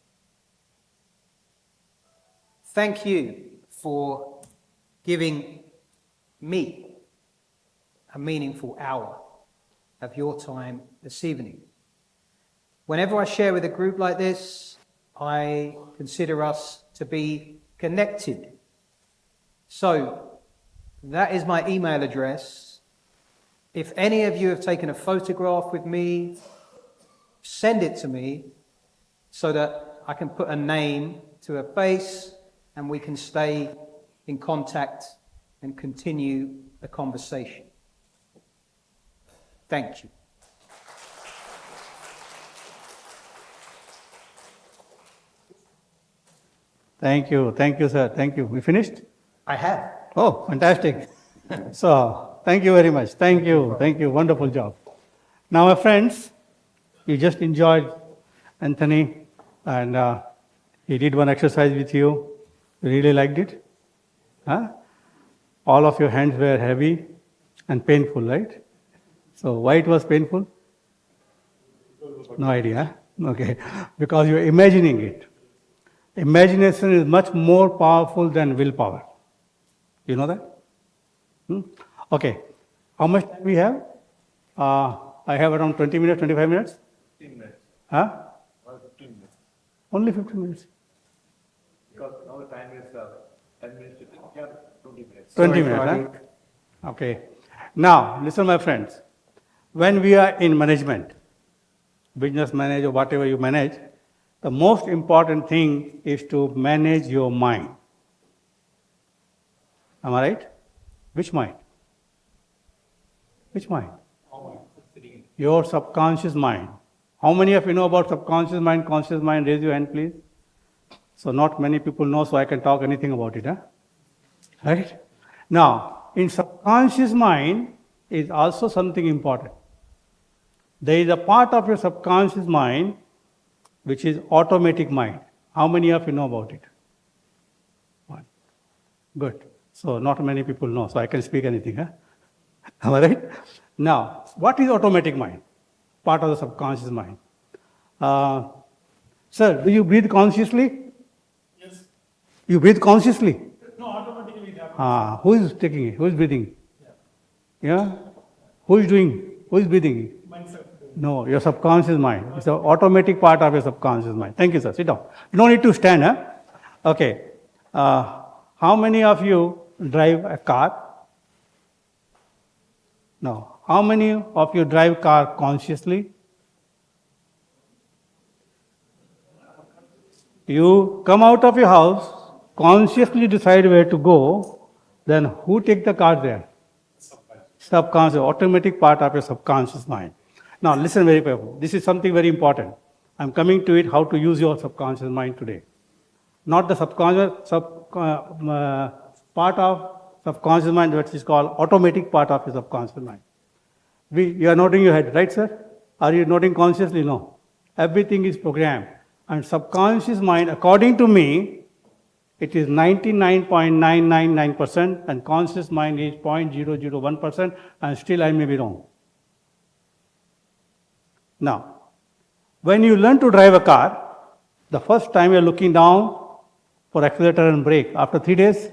D: Thank you for giving me a meaningful hour of your time this evening. Whenever I share with a group like this, I consider us to be connected. So, that is my email address. If any of you have taken a photograph with me, send it to me so that I can put a name to a face and we can stay in contact and continue the conversation. Thank you.
C: Thank you, sir. Thank you. We finished?
D: I have.
C: Oh, fantastic. So, thank you very much. Thank you. Wonderful job. Now, my friends, you just enjoyed Anthony, and he did one exercise with you. You really liked it? Huh? All of your hands were heavy and painful, right? So, why it was painful? No idea. Okay. Because you're imagining it. Imagination is much more powerful than willpower. You know that? Okay. How much time we have? I have around 20 minutes, 25 minutes?
E: 15 minutes.
C: Huh?
E: 15 minutes.
C: Only 15 minutes.
E: Because now the time is 10 minutes. Yeah, 20 minutes.
C: 20
D: Sorry,
C: minutes,
D: Pradeep.
C: huh? Okay. Now, listen, my friends. When we are in management, business manage or whatever you manage, the most important thing is to manage your mind. Am I right? Which mind? Which mind? Your subconscious mind. How many of you know about subconscious mind, conscious mind? Raise your hand, please. So not many people know, so I can talk anything about it. Huh? Right? Now, in subconscious mind is also something important. There is a part of your subconscious mind which is automatic mind. How many of you know about it? One. Good. So not many people know, so I can speak anything. Huh? Am I right? Now, what is automatic mind? Part of the subconscious mind. Sir, do you breathe consciously?
B: Yes.
C: You breathe consciously?
B: No, automatically it happens.
C: Who is taking it? Who is breathing? Yeah? Who is doing? Who is breathing?
B: Mindset.
C: No, your subconscious mind. It's an automatic part of your subconscious mind. Thank you, sir. Sit down. You don't need to stand, huh? Okay. How many of you drive a car? No. How many of you drive car consciously? You come out of your house, consciously decide where to go, then who take the car there? Subconscious, automatic part of your subconscious mind. Now listen very carefully. This is something very important. I'm coming to it, how to use your subconscious mind today. Not the subconscious, part of subconscious mind, which is called automatic part of your subconscious mind. You are nodding your head, right, sir? Are you nodding consciously? No. Everything is programmed. And subconscious mind, according to me, it is 99.999%, and conscious mind is 0.001%, and still I may be wrong. Now, when you learn to drive a car, the first time you are looking down for accelerator and brake. After 3 days,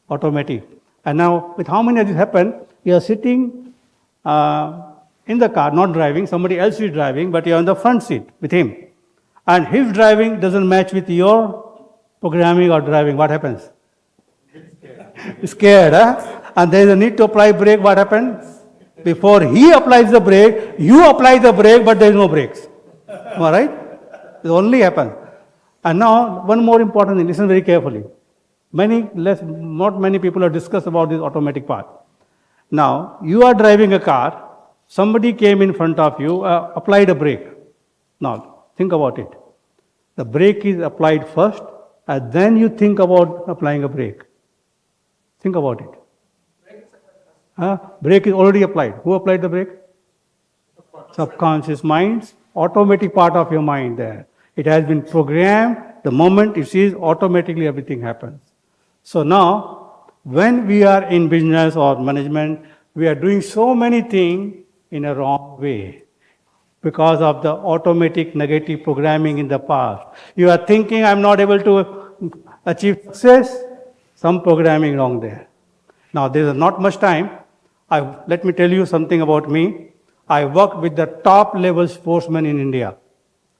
C: automatic. And now, with how many of this happened, you are sitting in the car, not driving, somebody else is driving, but you are in the front seat with him. And his driving doesn't match with your programming or driving. What happens? Scared, huh? And there is a need to apply brake. What happens? Before he applies the brake, you apply the brake, but there is no brakes. Am I right? It only happens. And now, one more important thing. Listen very carefully. Not many people have discussed about this automatic part. Now, you are driving a car. Somebody came in front of you, applied a brake. Now, think about it. The brake is applied first, and then you think about applying a brake. Think about it. Brake is already applied. Who applied the brake? Subconscious mind, automatic part of your mind there. It has been programmed. The moment it sees, automatically everything happens. So now, when we are in business or management, we are doing so many things in a wrong way, because of the automatic negative programming in the past. You are thinking, I'm not able to achieve success, some programming wrong there. Now, there is not much time. Let me tell you something about me. I work with the top level sportsmen in India.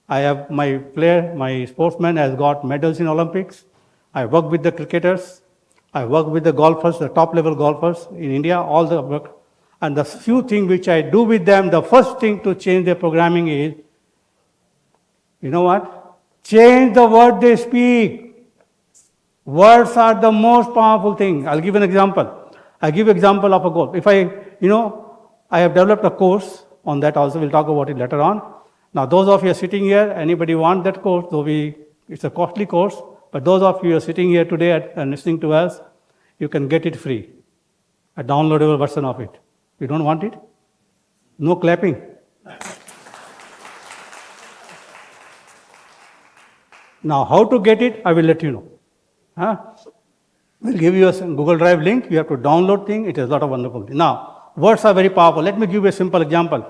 C: I have my sportsman has got medals in Olympics. I work with the cricketers. I work with the golfers, the top level golfers in India, all the work. And the few things which I do with them, the first thing to change their programming is, you know what? Change the word they speak. Words are the most powerful thing. I'll give an example. I give example of a golf. If I have developed a course on that also. We'll talk about it later on. Now, those of you are sitting here, anybody want that course? It's a costly course, but those of you are sitting here today and listening to us, you can get it free, a downloadable version of it. You don't want it? No clapping. Now, how to get it, I will let you know. We'll give you a Google Drive link. You have to download thing. It is a lot of wonderful things. Now, words are very powerful. Let me give you a simple example.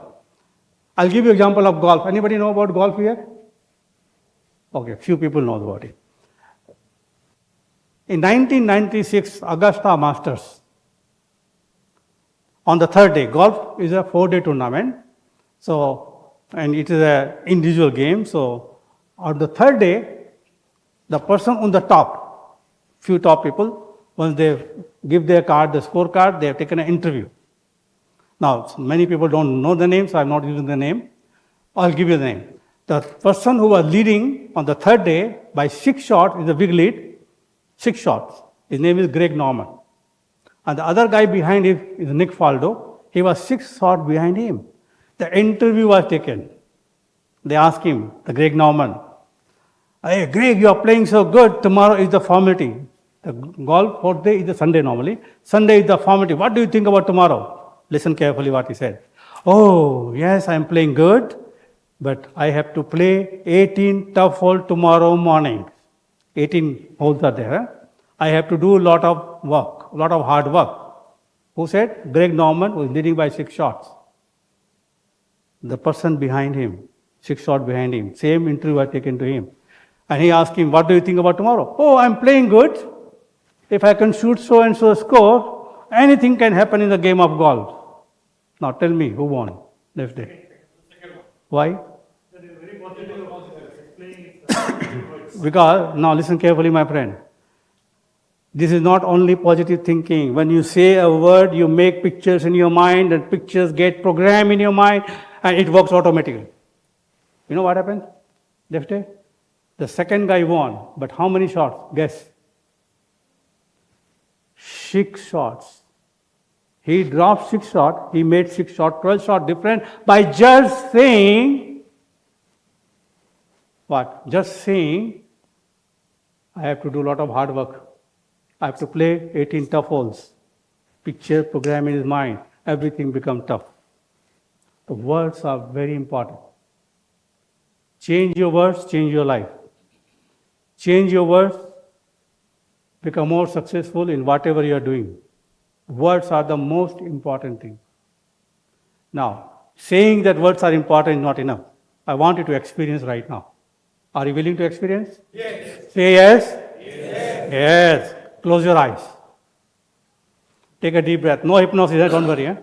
C: I'll give you an example of golf. Anybody know about golf here? Okay, few people know about it. In 1996, Augusta Masters, on the third day, golf is a 4-day tournament. And it is an individual game. So, on the third day, the person on the top, few top people, once they give their card, the scorecard, they have taken an interview. Now, many people don't know the name, so I'm not using the name. I'll give you the name. The person who was leading on the third day by 6 shots is a big lead, 6 shots. His name is Greg Norman. And the other guy behind him is Nick Faldo. He was 6 shots behind him. The interview was taken. They asked him, the Greg Norman, "Hey, Greg, you are playing so good. Tomorrow is the formality." The golf 4th day is the Sunday normally. Sunday is the formality. What do you think about tomorrow? Listen carefully what he said. "Oh, yes, I am playing good, but I have to play 18 tough holes tomorrow morning." 18 holes are there. I have to do a lot of work, a lot of hard work. Who said? Greg Norman was leading by 6 shots. The person behind him, 6 shots behind him, same interview I taken to him. And he asked him, what do you think about tomorrow? Oh, I'm playing good. If I can shoot so and so score, anything can happen in the game of golf. Now tell me, who won next day? Why? Because, now listen carefully, my friend. This is not only positive thinking. When you say a word, you make pictures in your mind, and pictures get programmed in your mind, and it works automatically. You know what happened? Next day? The second guy won, but how many shots? Guess. 6 shots. He dropped 6 shots, he made 6 shots, 12 shots different by just saying, what? Just saying, I have to do a lot of hard work. I have to play 18 tough holes. Picture, program in his mind, everything becomes tough. The words are very important. Change your words, change your life. Change your words, become more successful in whatever you are doing. Words are the most important thing. Now, saying that words are important is not enough. I want you to experience right now. Are you willing to experience? Yes. Say yes. Yes. Yes. Close your eyes. Take a deep breath. No hypnosis, don't worry.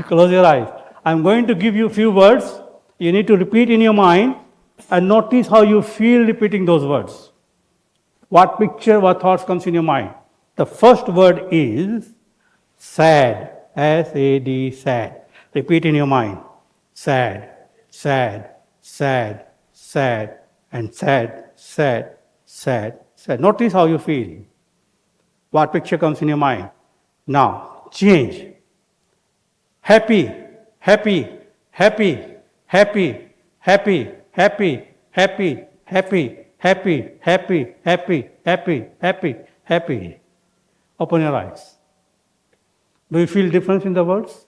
C: Close your eyes. I'm going to give you a few words. You need to repeat in your mind and notice how you feel repeating those words. What picture, what thoughts comes in your mind. The first word is sad. S-A-D, sad. Repeat in your mind. Sad, sad, sad, sad, and sad, sad, sad, sad. Notice how you feel. What picture comes in your mind. Now, change. Happy, happy, happy, happy, happy, happy, happy, happy, happy, happy, happy, happy, happy, happy. Open your eyes. Do you feel difference in the words?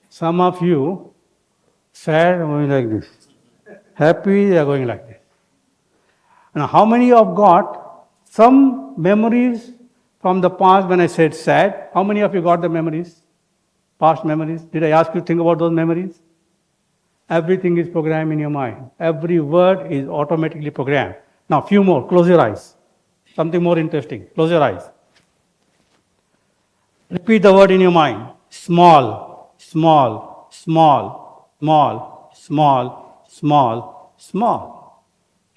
C: Some of you, sad, are going like this. Happy, they are going like this. Now, how many have got some memories from the past when I said sad? How many of you got the memories? Past memories? Did I ask you to think about those memories? Everything is programmed in your mind. Every word is automatically programmed. Now, few more. Close your eyes. Something more interesting. Close your eyes. Repeat the word in your mind. Small, small, small, small, small, small, small.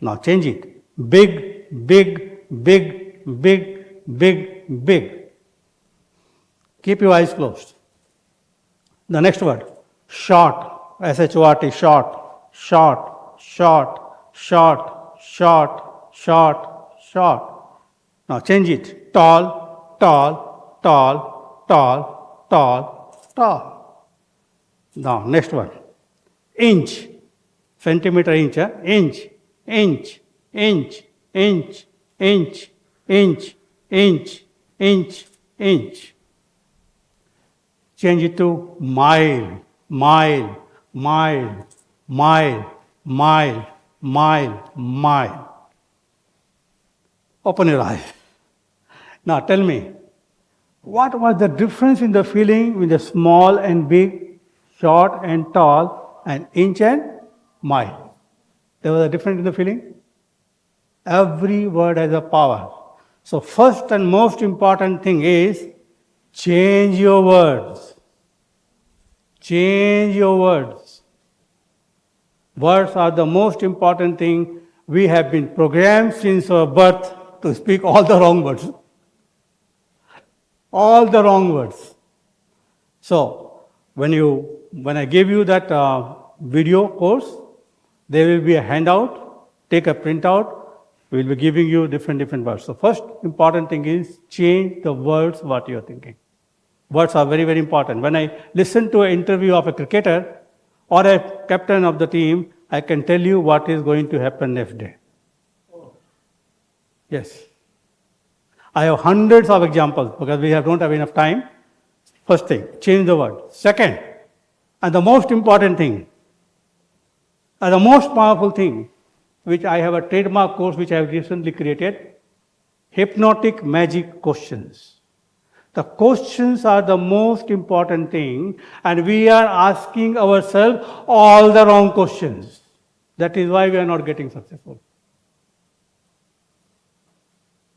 C: Now change it. Big, big, big, big, big, big. Keep your eyes closed. The next word. Short. S-H-O-R-T. Short. Short. Short. Short. Short. Short. Short. Now change it. Tall, tall, tall, tall, tall, tall. Now next one. Inch. Centimeter, inch. Inch. Inch. Inch. Inch. Inch. Inch. Inch. Inch. Inch. Change it to mile. Mile. Mile. Mile. Mile. Mile. Mile. Open your eyes. Now tell me, what was the difference in the feeling with the small and big, short and tall, and inch and mile? There was a difference in the feeling? Every word has a power. So first and most important thing is change your words. Change your words. Words are the most important thing. We have been programmed since our birth to speak all the wrong words. All the wrong words. So, when I give you that video course, there will be a handout, take a printout, we will be giving you different words. So first important thing is change the words what you are thinking. Words are very, very important. When I listen to an interview of a cricketer or a captain of the team, I can tell you what is going to happen next day. Yes. I have hundreds of examples because we don't have enough time. First thing, change the word. Second, and the most important thing, and the most powerful thing, which I have a trademark course which I have recently created, hypnotic magic questions. The questions are the most important thing, and we are asking ourselves all the wrong questions. That is why we are not getting successful.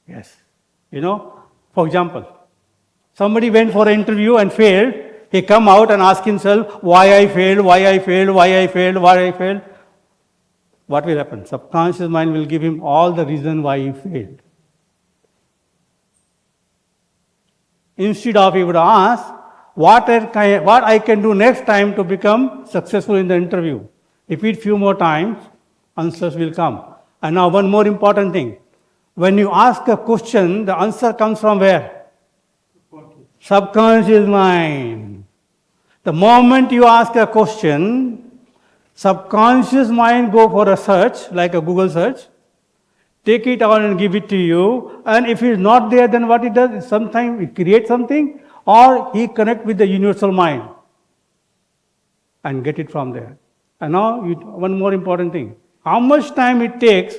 C: Yes. You know, for example, somebody went for an interview and failed. He come out and ask himself, why I failed, why I failed, why I failed, why I failed. What will happen? Subconscious mind will give him all the reason why he failed. Instead of he would ask, what I can do next time to become successful in the interview. Repeat few more times, answers will come. And now one more important thing. When you ask a question, the answer comes from where? Subconscious mind. The moment you ask a question, subconscious mind go for a search, like a Google search, take it out and give it to you, and if it's not there, then what it does is sometimes it creates something, or he connect with the universal mind and get it from there. And now, one more important thing. How much time it takes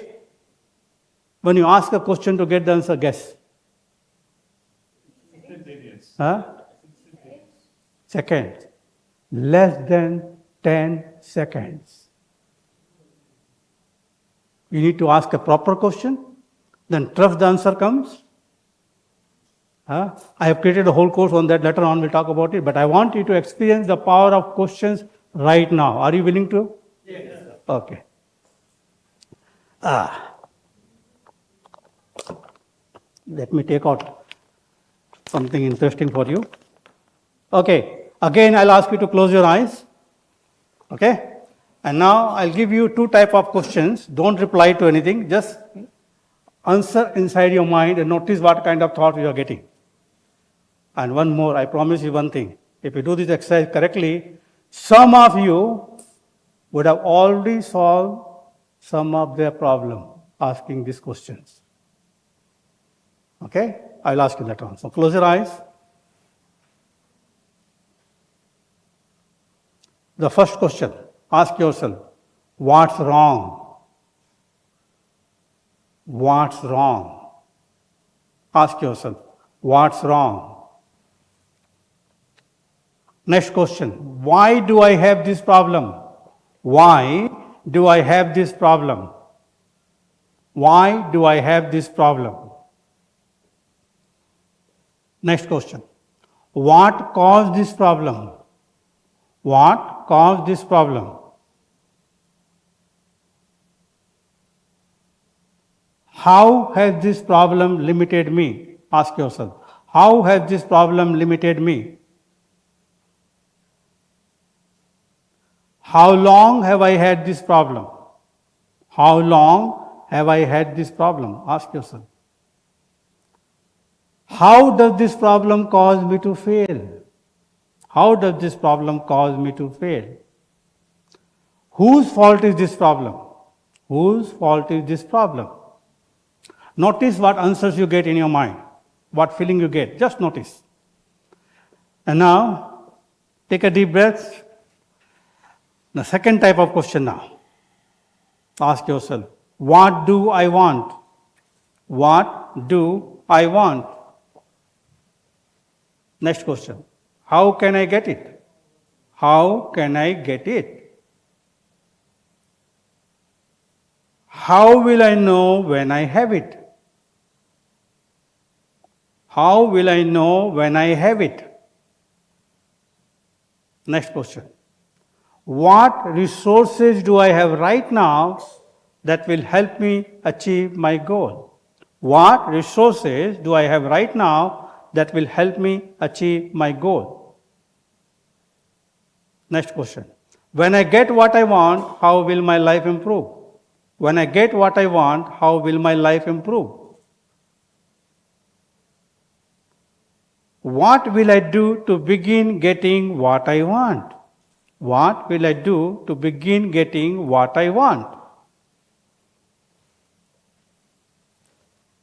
C: when you ask a question to get the answer? Guess. Huh? Seconds. Less than 10 seconds. You need to ask a proper question, then trust the answer comes. I have created a whole course on that, later on we'll talk about it, but I want you to experience the power of questions right now. Are you willing to? Yes. Okay. Let me take out something interesting for you. Okay, again I'll ask you to close your eyes. Okay? And now I'll give you two types of questions. Don't reply to anything. Just answer inside your mind and notice what kind of thought you are getting. And one more, I promise you one thing. If you do this exercise correctly, some of you would have already solved some of their problem asking these questions. Okay? I'll ask you that one. So close your eyes. The first question, ask yourself, what's wrong? What's wrong? Ask yourself, what's wrong? Next question, why do I have this problem? Why do I have this problem? Why do I have this problem? Next question, what caused this problem? What caused this problem? How has this problem limited me? Ask yourself, how has this problem limited me? How long have I had this problem? How long have I had this problem? Ask yourself. How does this problem cause me to fail? How does this problem cause me to fail? Whose fault is this problem? Whose fault is this problem? Notice what answers you get in your mind, what feeling you get. Just notice. And now, take a deep breath. The second type of question now. Ask yourself, what do I want? What do I want? Next question. How can I get it? How can I get it? How will I know when I have it? How will I know when I have it? Next question. What resources do I have right now that will help me achieve my goal? What resources do I have right now that will help me achieve my goal? Next question. When I get what I want, how will my life improve? When I get what I want, how will my life improve? What will I do to begin getting what I want? What will I do to begin getting what I want?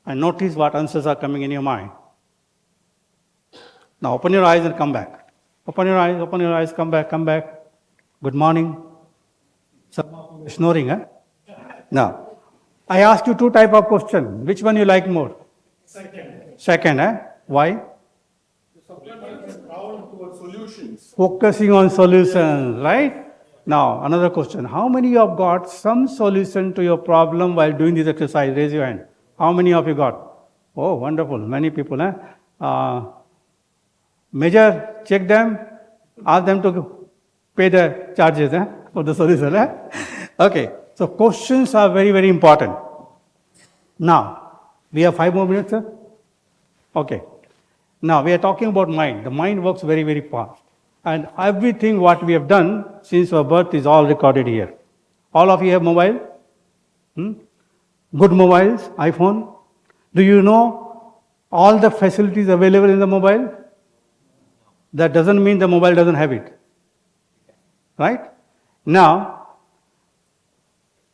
C: And notice what answers are coming in your mind. Now open your eyes and come back. Open your eyes, come back. Good morning. Some of you are snoring, huh? Now, I asked you two types of questions. Which one you like more? Second, why? Focusing on solutions, right? Now, another question. How many of you got some solution to your problem while doing this exercise? Raise your hand. How many of you got? Oh, wonderful. Many people. Major, check them. Ask them to pay the charges for the solution. Okay. So, questions are very, very important. Now, we have 5 more minutes, sir? Okay. Now, we are talking about mind. The mind works very, very fast. And everything what we have done since our birth is all recorded here. All of you have mobile? Good mobiles, iPhone. Do you know all the facilities available in the mobile? That doesn't mean the mobile doesn't have it. Right? Now,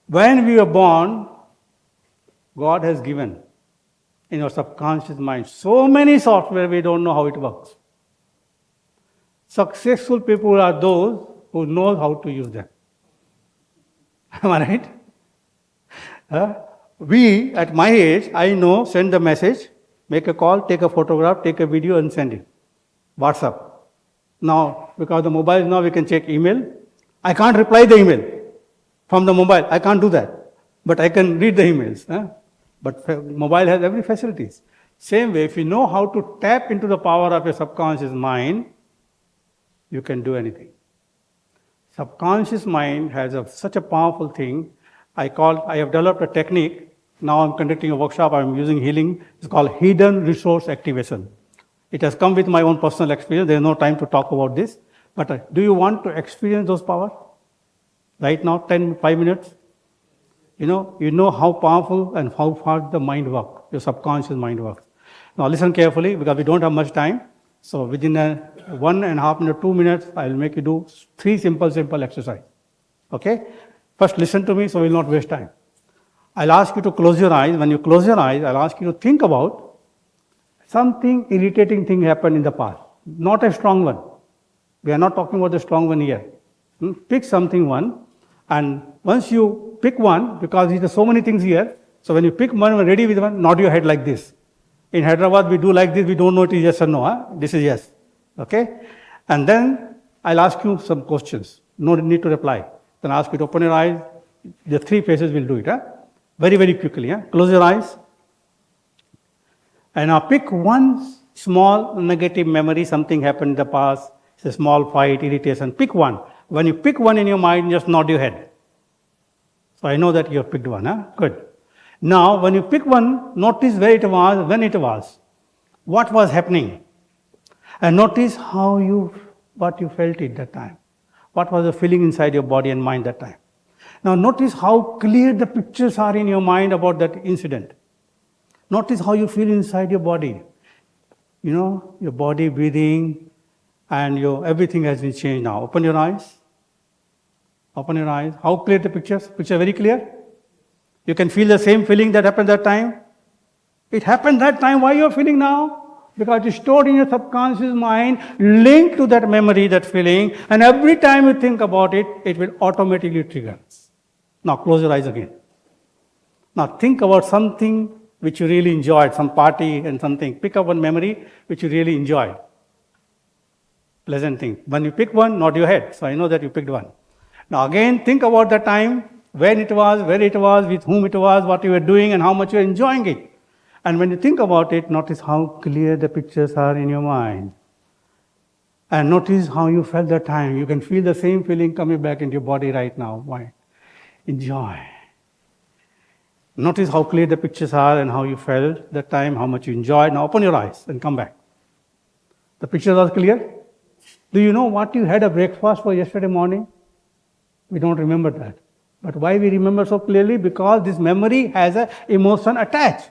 C: when we are born, God has given in our subconscious mind so many software we don't know how it works. Successful people are those who know how to use them. Am I right? We, at my age, I know, send the message, make a call, take a photograph, take a video and send it. WhatsApp. Now, because the mobile now we can check email. I can't reply the email from the mobile. I can't do that. But I can read the emails. But mobile has every facilities. Same way, if you know how to tap into the power of your subconscious mind, you can do anything. Subconscious mind has such a powerful thing. I have developed a technique. Now I'm conducting a workshop. I'm using healing. It's called hidden resource activation. It has come with my own personal experience. There's no time to talk about this. But do you want to experience those powers? Right now, 5 minutes? You know how powerful and how fast the mind works, your subconscious mind works. Now listen carefully because we don't have much time. So within 1.5 minutes, 2 minutes, I will make you do 3 simple exercise. Okay? First listen to me so we will not waste time. I'll ask you to close your eyes. When you close your eyes, I'll ask you to think about something irritating thing happened in the past. Not a strong one. We are not talking about the strong one here. Pick something one. And once you pick one, because there's so many things here, so when you pick one, when ready with one, nod your head like this. In Hyderabad, we do like this, we don't know it is yes or no. This is yes. Okay? And then I'll ask you some questions. No need to reply. Then I'll ask you to open your eyes. The 3 phases will do it. Very, very quickly. Close your eyes. And now pick one small negative memory, something happened in the past. It's a small fight, irritation. Pick one. When you pick one in your mind, just nod your head. So I know that you have picked one. Good. Now, when you pick one, notice where it was, when it was, what was happening, and notice what you felt at that time. What was the feeling inside your body and mind that time. Now, notice how clear the pictures are in your mind about that incident. Notice how you feel inside your body. Your body breathing, and everything has been changed now. Open your eyes. Open your eyes. How clear the pictures? Picture very clear? You can feel the same feeling that happened that time. It happened that time. Why you are feeling now? Because it's stored in your subconscious mind, linked to that memory, that feeling, and every time you think about it, it will automatically trigger. Now close your eyes again. Now think about something which you really enjoyed, some party and something. Pick up one memory which you really enjoyed. Pleasant thing. When you pick one, nod your head. So I know that you picked one. Now again, think about the time, when it was, where it was, with whom it was, what you were doing, and how much you are enjoying it. And when you think about it, notice how clear the pictures are in your mind. And notice how you felt that time. You can feel the same feeling coming back into your body right now. Why? Enjoy. Notice how clear the pictures are and how you felt that time, how much you enjoyed. Now open your eyes and come back. The pictures are clear? Do you know what you had a breakfast for yesterday morning? We don't remember that. But why we remember so clearly? Because this memory has an emotion attached.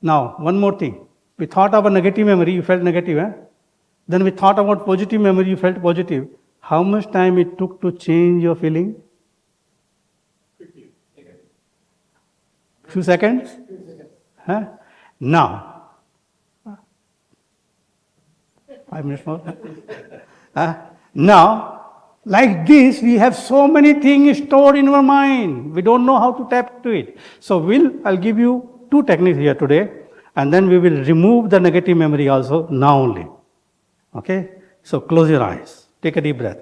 C: Now, one more thing. We thought of a negative memory, you felt negative. Then we thought about positive memory, you felt positive. How much time it took to change your feeling? Few seconds? Now, 5 minutes more. Now, like this, we have so many things stored in our mind. We don't know how to tap to it. So I'll give you two techniques here today, and then we will remove the negative memory also now only. Okay? So close your eyes. Take a deep breath.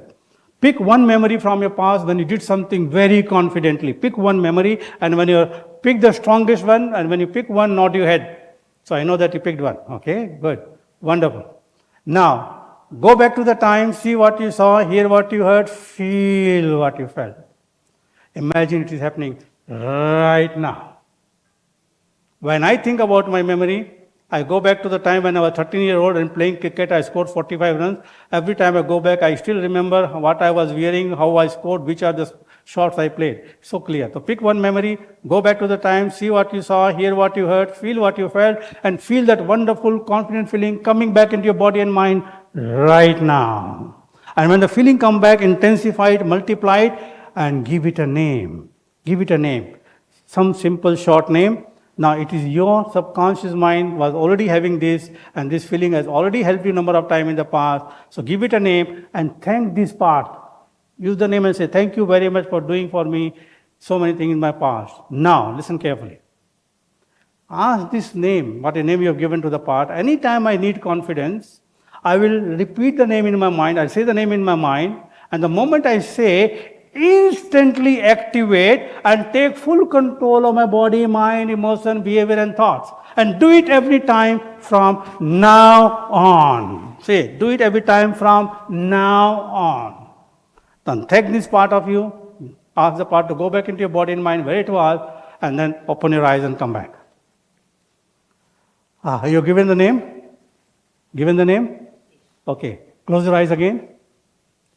C: Pick one memory from your past when you did something very confidently. Pick one memory, and when you pick the strongest one, and when you pick one, nod your head. So I know that you picked one. Okay? Good. Wonderful. Now, go back to the time, see what you saw, hear what you heard, feel what you felt. Imagine it is happening right now. When I think about my memory, I go back to the time when I was 13-year-old and playing cricket, I scored 45 runs. Every time I go back, I still remember what I was wearing, how I scored, which are the shots I played. So clear. So pick one memory, go back to the time, see what you saw, hear what you heard, feel what you felt, and feel that wonderful, confident feeling coming back into your body and mind right now. And when the feeling come back, intensify it, multiply it, and give it a name. Give it a name. Some simple short name. Now it is your subconscious mind was already having this, and this feeling has already helped you a number of times in the past. So give it a name and thank this part. Use the name and say, thank you very much for doing for me so many things in my past. Now listen carefully. Ask this name, what a name you have given to the part. Anytime I need confidence, I will repeat the name in my mind. I'll say the name in my mind, and the moment I say, instantly activate and take full control of my body, mind, emotion, behavior, and thoughts. And do it every time from now on. Say, do it every time from now on. Then take this part of you, ask the part to go back into your body and mind where it was, and then open your eyes and come back. Are you given the name? Given the name? Okay. Close your eyes again.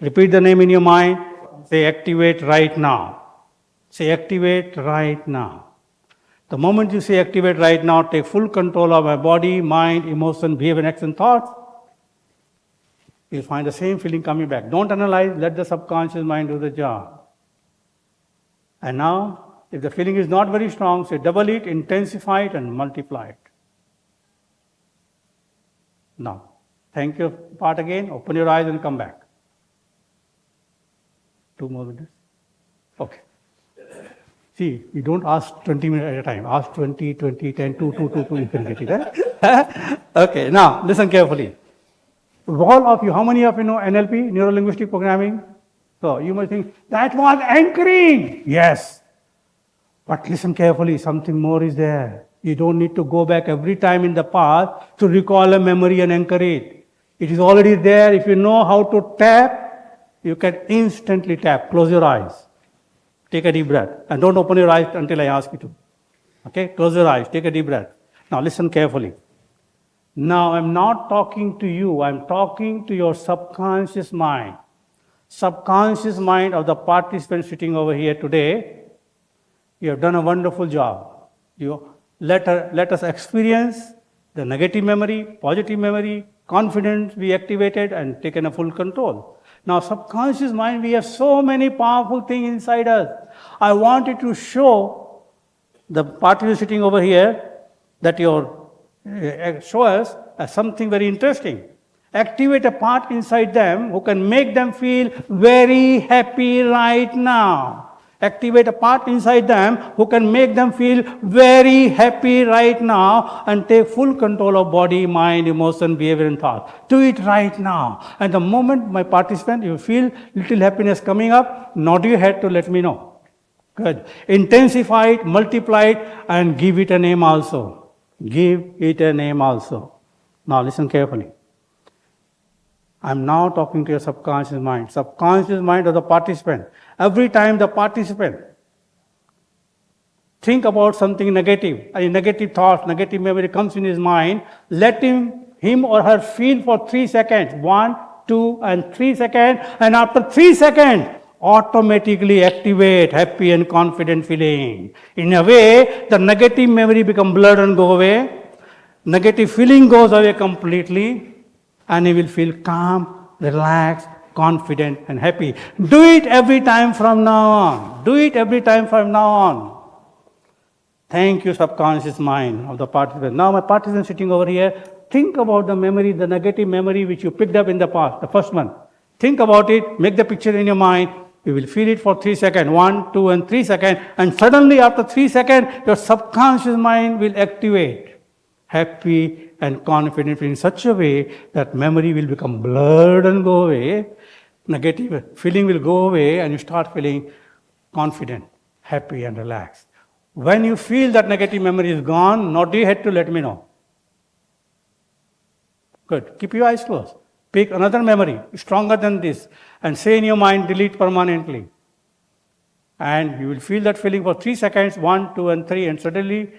C: Repeat the name in your mind. Say activate right now. Say activate right now. The moment you say activate right now, take full control of my body, mind, emotion, behavior, action, thoughts. You'll find the same feeling coming back. Don't analyze, let the subconscious mind do the job. And now, if the feeling is not very strong, say double it, intensify it, and multiply it. Now, thank you part again. Open your eyes and come back. 2 more minutes. Okay. See, you don't ask 20 minutes at a time. Ask 20, 20, 10, 2, 2, 2, 2, you can get it. Eh? Okay, now listen carefully. All of you, how many of you know NLP, Neuro-Linguistic Programming? So you might think, that was anchoring. Yes. But listen carefully, something more is there. You don't need to go back every time in the past to recall a memory and anchor it. It is already there. If you know how to tap, you can instantly tap. Close your eyes. Take a deep breath. And don't open your eyes until I ask you to. Okay? Close your eyes. Take a deep breath. Now listen carefully. Now I'm not talking to you. I'm talking to your subconscious mind. Subconscious mind of the participant sitting over here today. You have done a wonderful job. You let us experience the negative memory, positive memory, confidence be activated and taken a full control. Now, subconscious mind, we have so many powerful things inside us. I wanted to show the party sitting over here that show us as something very interesting. Activate a part inside them who can make them feel very happy right now. Activate a part inside them who can make them feel very happy right now and take full control of body, mind, emotion, behavior, and thought. Do it right now. And the moment my participant, you feel little happiness coming up, nod your head to let me know. Good. Intensify it, multiply it, and give it a name also. Give it a name also. Now listen carefully. I'm now talking to your subconscious mind. Subconscious mind of the participant. Every time the participant think about something negative, a negative thought, negative memory comes in his mind, let him or her feel for 3 seconds. 1, 2, and 3 seconds. And after 3 seconds, automatically activate happy and confident feeling. In a way, the negative memory becomes blurred and go away. Negative feeling goes away completely. And you will feel calm, relaxed, confident, and happy. Do it every time from now on. Do it every time from now on. Thank you, subconscious mind of the participant. Now my participant sitting over here, think about the memory, the negative memory which you picked up in the past, the first one. Think about it, make the picture in your mind. You will feel it for 3 seconds, 1, 2, and 3 seconds, and suddenly after 3 seconds, your subconscious mind will activate, happy and confident in such a way that memory will become blurred and go away. Negative feeling will go away, and you start feeling confident, happy, and relaxed. When you feel that negative memory is gone, nod your head to let me know. Good. Keep your eyes closed. Pick another memory stronger than this and say in your mind, delete permanently. And you will feel that feeling for 3 seconds, 1, 2, and 3, and suddenly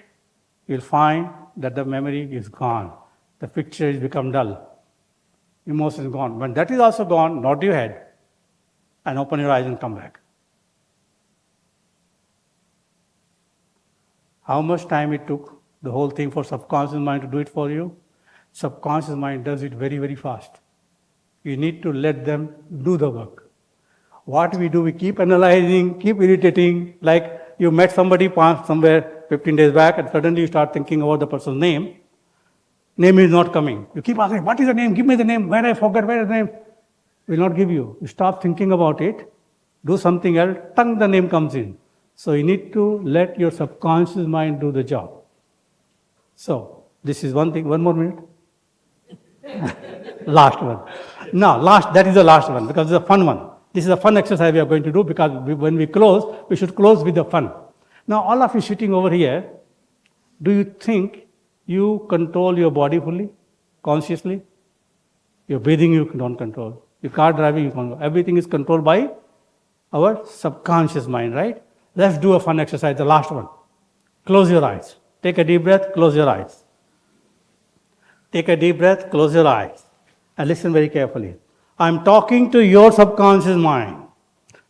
C: you'll find that the memory is gone. The picture has become dull. Emotion is gone. When that is also gone, nod your head and open your eyes and come back. How much time it took, the whole thing, for subconscious mind to do it for you? Subconscious mind does it very, very fast. You need to let them do the work. What we do, we keep analyzing, keep irritating, like you met somebody somewhere 15 days back and suddenly you start thinking about the person's name. Name is not coming. You keep asking, what is the name? Give me the name. Where I forgot, where is the name? Will not give you. You stop thinking about it, do something else, the name comes in. So you need to let your subconscious mind do the job. So this is one thing. One more minute. Last one. Now, that is the last one because it's a fun one. This is a fun exercise we are going to do because when we close, we should close with the fun. Now, all of you sitting over here, do you think you control your body fully, consciously? Your breathing you don't control. Your car driving you control. Everything is controlled by our subconscious mind, right? Let's do a fun exercise, the last one. Close your eyes. Take a deep breath, close your eyes. Take a deep breath, close your eyes. And listen very carefully. I'm talking to your subconscious mind.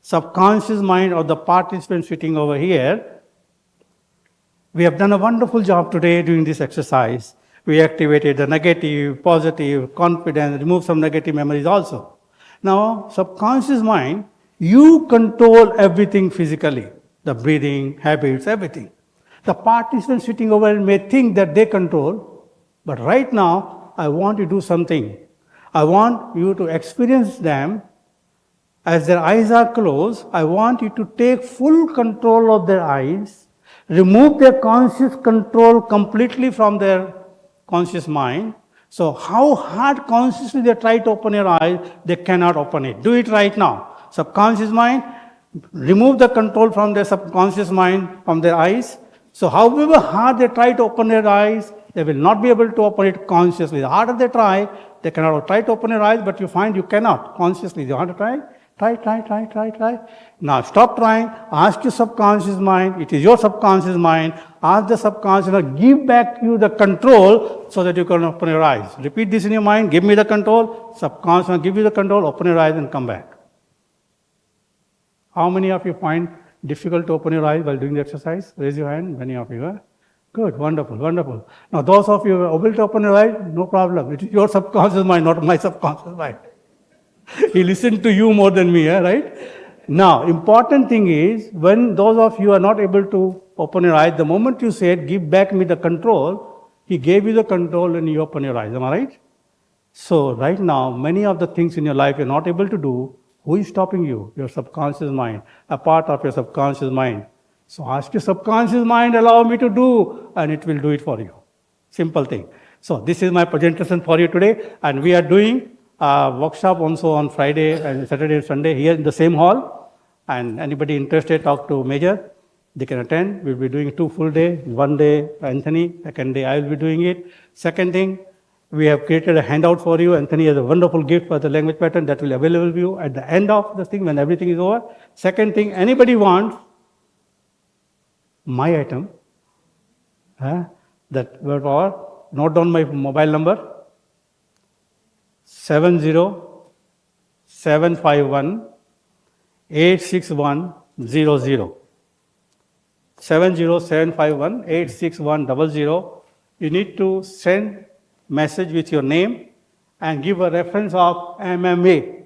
C: Subconscious mind of the participant sitting over here. We have done a wonderful job today doing this exercise. We activated the negative, positive, confidence, removed some negative memories also. Now, subconscious mind, you control everything physically. The breathing, habits, everything. The participant sitting over here may think that they control, but right now, I want you to do something. I want you to experience them as their eyes are closed. I want you to take full control of their eyes, remove their conscious control completely from their conscious mind. So how hard consciously they try to open your eyes, they cannot open it. Do it right now. Subconscious mind, remove the control from their subconscious mind, from their eyes. So however hard they try to open their eyes, they will not be able to open it consciously. The harder they try, they cannot try to open your eyes, but you find you cannot consciously. You want to try? Try. Now stop trying. Ask your subconscious mind. It is your subconscious mind. Ask the subconscious mind, give back you the control so that you can open your eyes. Repeat this in your mind. Give me the control. Subconscious mind, give you the control. Open your eyes and come back. How many of you find difficult to open your eyes while doing the exercise? Raise your hand. Many of you are. Good, wonderful. Now those of you who are able to open your eyes, no problem. It is your subconscious mind, not my subconscious mind. He listened to you more than me, right? Now, important thing is, when those of you are not able to open your eyes, the moment you said, give back me the control, he gave you the control and you open your eyes. Am I right? So right now, many of the things in your life you're not able to do. Who is stopping you? Your subconscious mind, a part of your subconscious mind. So ask your subconscious mind, allow me to do, and it will do it for you. Simple thing. So this is my presentation for you today, and we are doing a workshop also on Friday and Saturday and Sunday here in the same hall. And anybody interested, talk to Major. They can attend. We'll be doing 2 full days. 1 day Anthony, second day I will be doing it. Second thing, we have created a handout for you. Anthony has a wonderful gift for the language pattern that will be available to you at the end of the thing when everything is over. Second thing, anybody wants my item, that word power, note down my mobile number, 70751-86100. 70751-86100. You need to send message with your name and give a reference of MMA.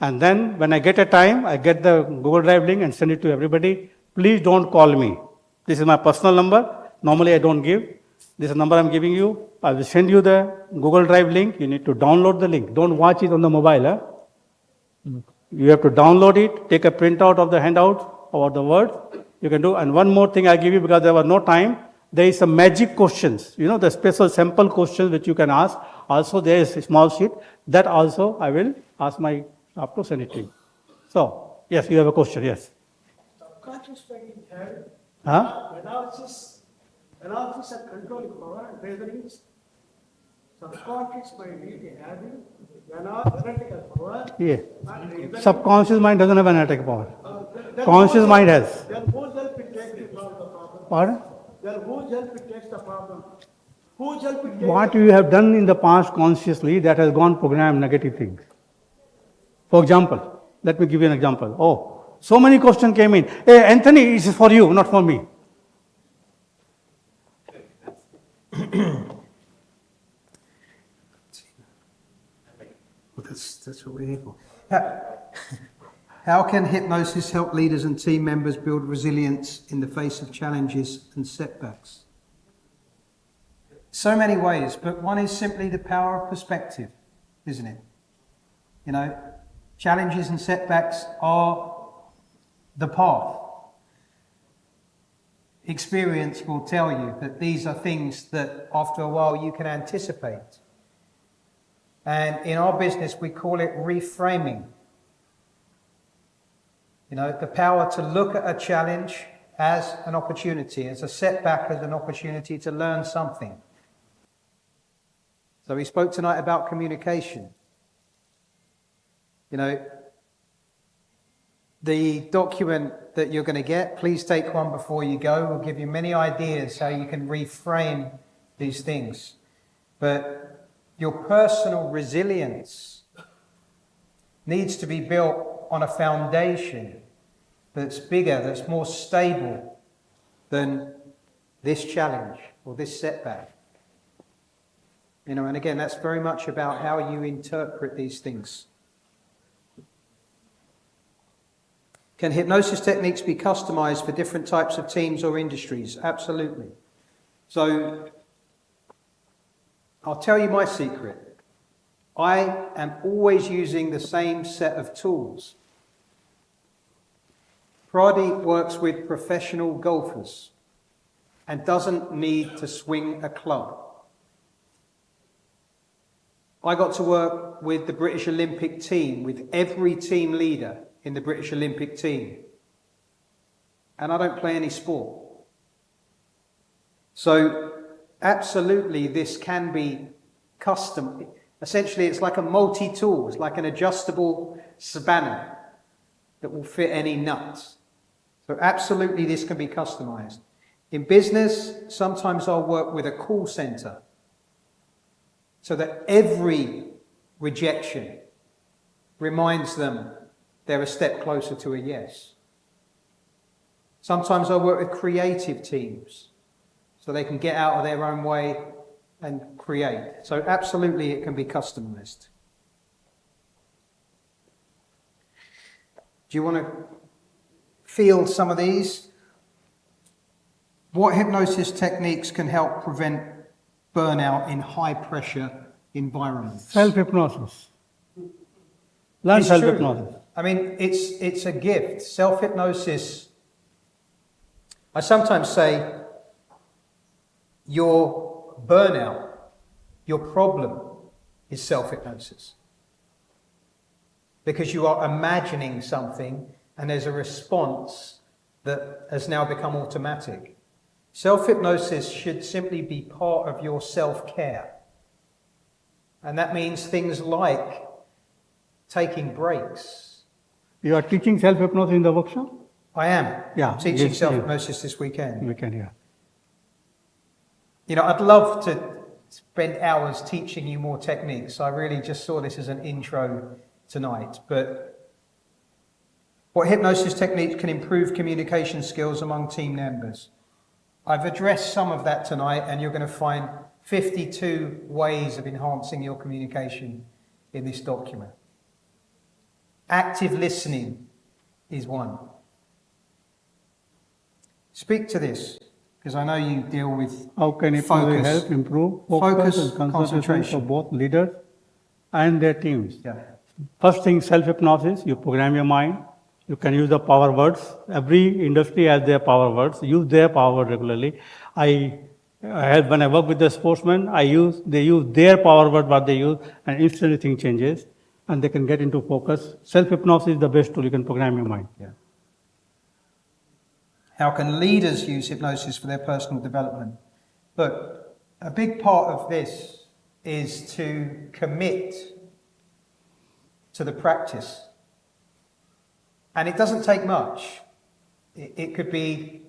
C: And then when I get a time, I get the Google Drive link and send it to everybody. Please don't call me. This is my personal number. Normally I don't give. This is the number I'm giving you. I will send you the Google Drive link. You need to download the link. Don't watch it on the mobile. You have to download it, take a printout of the handout or the words. You can do. And one more thing I give you because there was no time. There is some magic questions. You know, the special sample questions which you can ask. Also, there is a small sheet. That also I will ask my staff to send it to you. So, yes, you have a question. Yes.
F: Subconscious mind having
C: Huh?
F: analysis and controlling power, and there is subconscious mind having analytical power.
C: Yeah.
F: And
C: Subconscious mind doesn't have analytic power. Conscious mind has.
F: then whose help it takes to solve the problem?
C: Pardon?
F: Then whose help it takes the problem? Whose help it takes?
C: What you have done in the past consciously that has gone programmed negative things. For example, let me give you an example. Oh, so many questions came in. Hey, Anthony, this is for you, not for me.
D: Well, that's what we're here for. How can hypnosis help leaders and team members build resilience in the face of challenges and setbacks? So many ways, but one is simply the power of perspective, isn't it? You know, challenges and setbacks are the path. Experience will tell you that these are things that after a while you can anticipate. And in our business, we call it reframing. You know, the power to look at a challenge as an opportunity, as a setback, as an opportunity to learn something. So we spoke tonight about communication. You know, the document that you're going to get, please take one before you go. We'll give you many ideas how you can reframe these things. But your personal resilience needs to be built on a foundation that's bigger, that's more stable than this challenge or this setback. You know, and again, that's very much about how you interpret these things. Can hypnosis techniques be customized for different types of teams or industries? Absolutely. So, I'll tell you my secret. I am always using the same set of tools. Pradeep works with professional golfers and doesn't need to swing a club. I got to work with the British Olympic team, with every team leader in the British Olympic team. And I don't play any sport. So, absolutely, this can be custom. Essentially, it's like a multi-tool. It's like an adjustable spanner that will fit any nut. So absolutely, this can be customized. In business, sometimes I'll work with a call center so that every rejection reminds them they're a step closer to a yes. Sometimes I work with creative teams so they can get out of their own way and create. So absolutely it can be customized. Do you want to feel some of these? What hypnosis techniques can help prevent burnout in high pressure environments?
C: Self-hypnosis. Learn
D: It's true.
C: self-hypnosis.
D: I mean, it's a gift. Self-hypnosis, I sometimes say, your burnout, your problem is self-hypnosis. Because you are imagining something and there's a response that has now become automatic. Self-hypnosis should simply be part of your self-care. And that means things like taking breaks.
C: You are teaching self-hypnosis in the workshop?
D: I am.
C: Yeah,
D: I'm teaching
C: yes,
D: self-hypnosis this weekend.
C: We can hear.
D: You know, I'd love to spend hours teaching you more techniques. I really just saw this as an intro tonight. But what hypnosis techniques can improve communication skills among team members? I've addressed some of that tonight, and you're going to find 52 ways of enhancing your communication in this document. Active listening is one. Speak to this, because I know you deal with
C: How can hypnosis
D: focus.
C: help improve
D: Focus,
C: focus and concentration
D: concentration.
C: for both leaders and their teams?
D: Yeah.
C: First thing, self-hypnosis, you program your mind. You can use the power words. Every industry has their power words. Use their power word regularly. When I work with the sportsmen, they use their power word, what they use, and instantly thing changes, and they can get into focus. Self-hypnosis is the best tool. You can program your mind. Yeah.
D: How can leaders use hypnosis for their personal development? Look, a big part of this is to commit to the practice. And it doesn't take much. It could be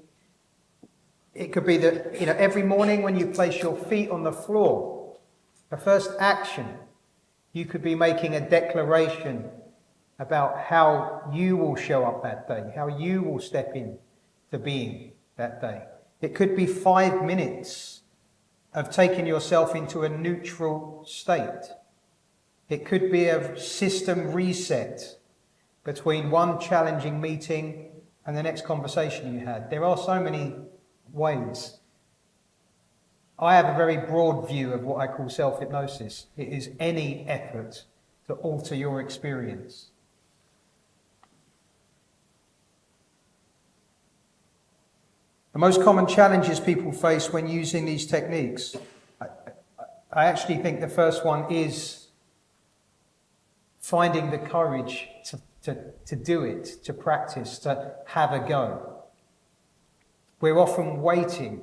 D: that, every morning when you place your feet on the floor, the first action, you could be making a declaration about how you will show up that day, how you will step in to being that day. It could be 5 minutes of taking yourself into a neutral state. It could be a system reset between one challenging meeting and the next conversation you had. There are so many ways. I have a very broad view of what I call self-hypnosis. It is any effort to alter your experience. The most common challenges people face when using these techniques, I actually think the first one is finding the courage to do it, to practice, to have a go. We're often waiting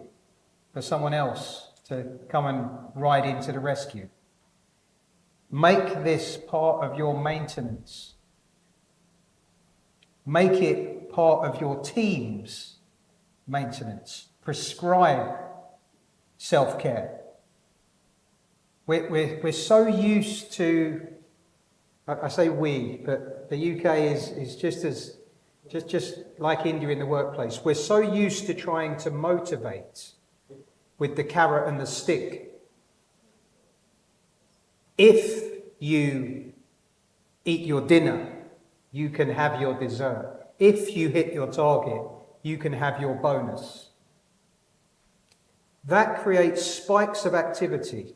D: for someone else to come and ride into the rescue. Make this part of your maintenance. Make it part of your team's maintenance. Prescribe self-care. We're so used to, I say we, but the UK is just like India in the workplace. We're so used to trying to motivate with the carrot and the stick. If you eat your dinner, you can have your dessert. If you hit your target, you can have your bonus. That creates spikes of activity.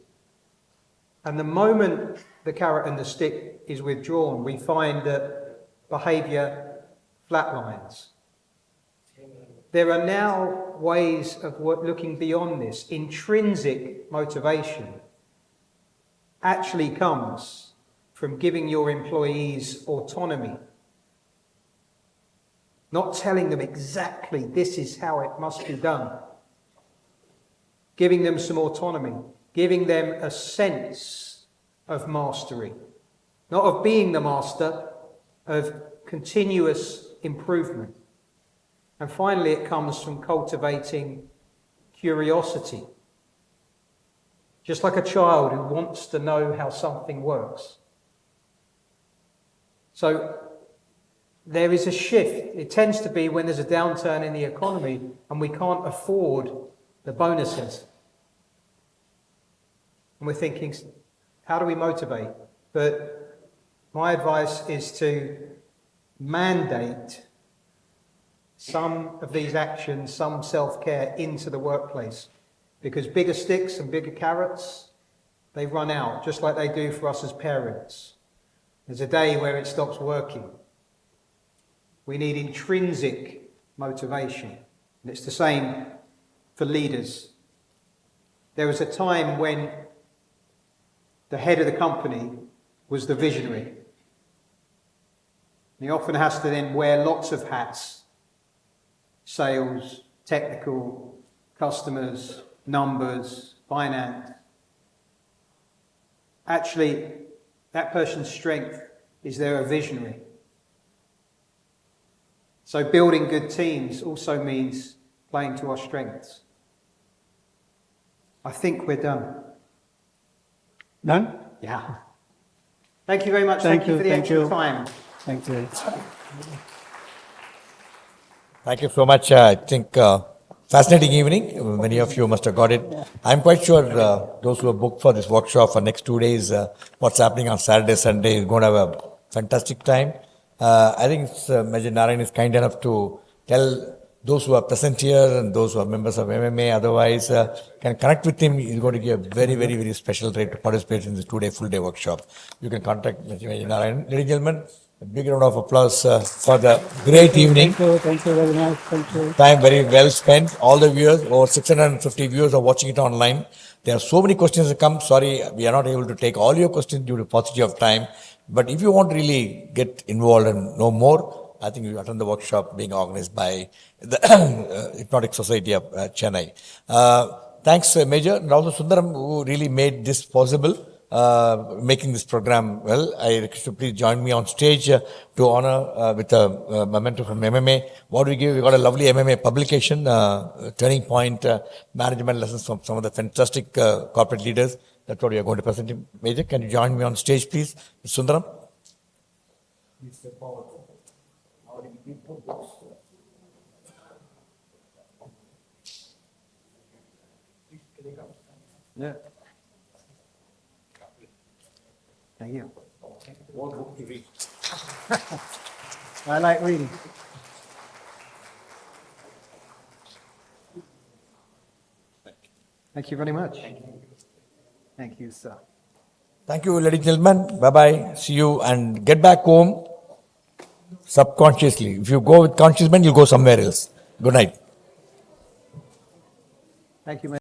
D: And the moment the carrot and the stick is withdrawn, we find that behavior flatlines. There are now ways of looking beyond this. Intrinsic motivation actually comes from giving your employees autonomy. Not telling them exactly this is how it must be done. Giving them some autonomy. Giving them a sense of mastery. Not of being the master, of continuous improvement. And finally, it comes from cultivating curiosity. Just like a child who wants to know how something works. So there is a shift. It tends to be when there's a downturn in the economy and we can't afford the bonuses. And we're thinking, how do we motivate? But my advice is to mandate some of these actions, some self-care into the workplace. Because bigger sticks and bigger carrots, they run out, just like they do for us as parents. There's a day where it stops working. We need intrinsic motivation. And it's the same for leaders. There was a time when the head of the company was the visionary. And he often has to then wear lots of hats. Sales, technical, customers, numbers, finance. Actually, that person's strength is they're a visionary. So building good teams also means playing to our strengths. I think we're done.
C: Done?
D: Yeah. Thank you very much. Thank you for the extra time.
C: Thank you.
A: Thank you so much. I think fascinating evening. Many of you must have got it. I'm quite sure those who are booked for this workshop for next 2 days, what's happening on Saturday, Sunday, is going to have a fantastic time. I think Major Narayan is kind enough to tell those who are present here and those who are members of MMA otherwise can connect with him. He's going to give a very, very, very special rate to participate in this 2-day, full-day workshop. You can contact Mr. Narayan. Ladies and gentlemen, a big round of applause for the great evening.
C: Thank you very much. Thank you.
A: Time very well spent. All the viewers, over 650 viewers are watching it online. There are so many questions that come. Sorry, we are not able to take all your questions due to paucity of time. But if you want to really get involved and know more, I think you attend the workshop being organized by the Hypnotic Society of Chennai. Thanks, Major, and also Sundaram, who really made this possible, making this program well. I request you please join me on stage to honor with a memento from MMA. What we give, we got a lovely MMA publication, Turning Point Management Lessons from some of the fantastic corporate leaders. That's what we are going to present. Major, can you join me on stage, please? Sundaram?
E: Yeah.
D: Thank you.
A: What book to read?
D: I like reading. Thank you very much. Thank you, sir.
A: Thank you, ladies and gentlemen. Bye-bye. See you and get back home subconsciously. If you go with conscious mind, you'll go somewhere else. Good night.
D: Thank you,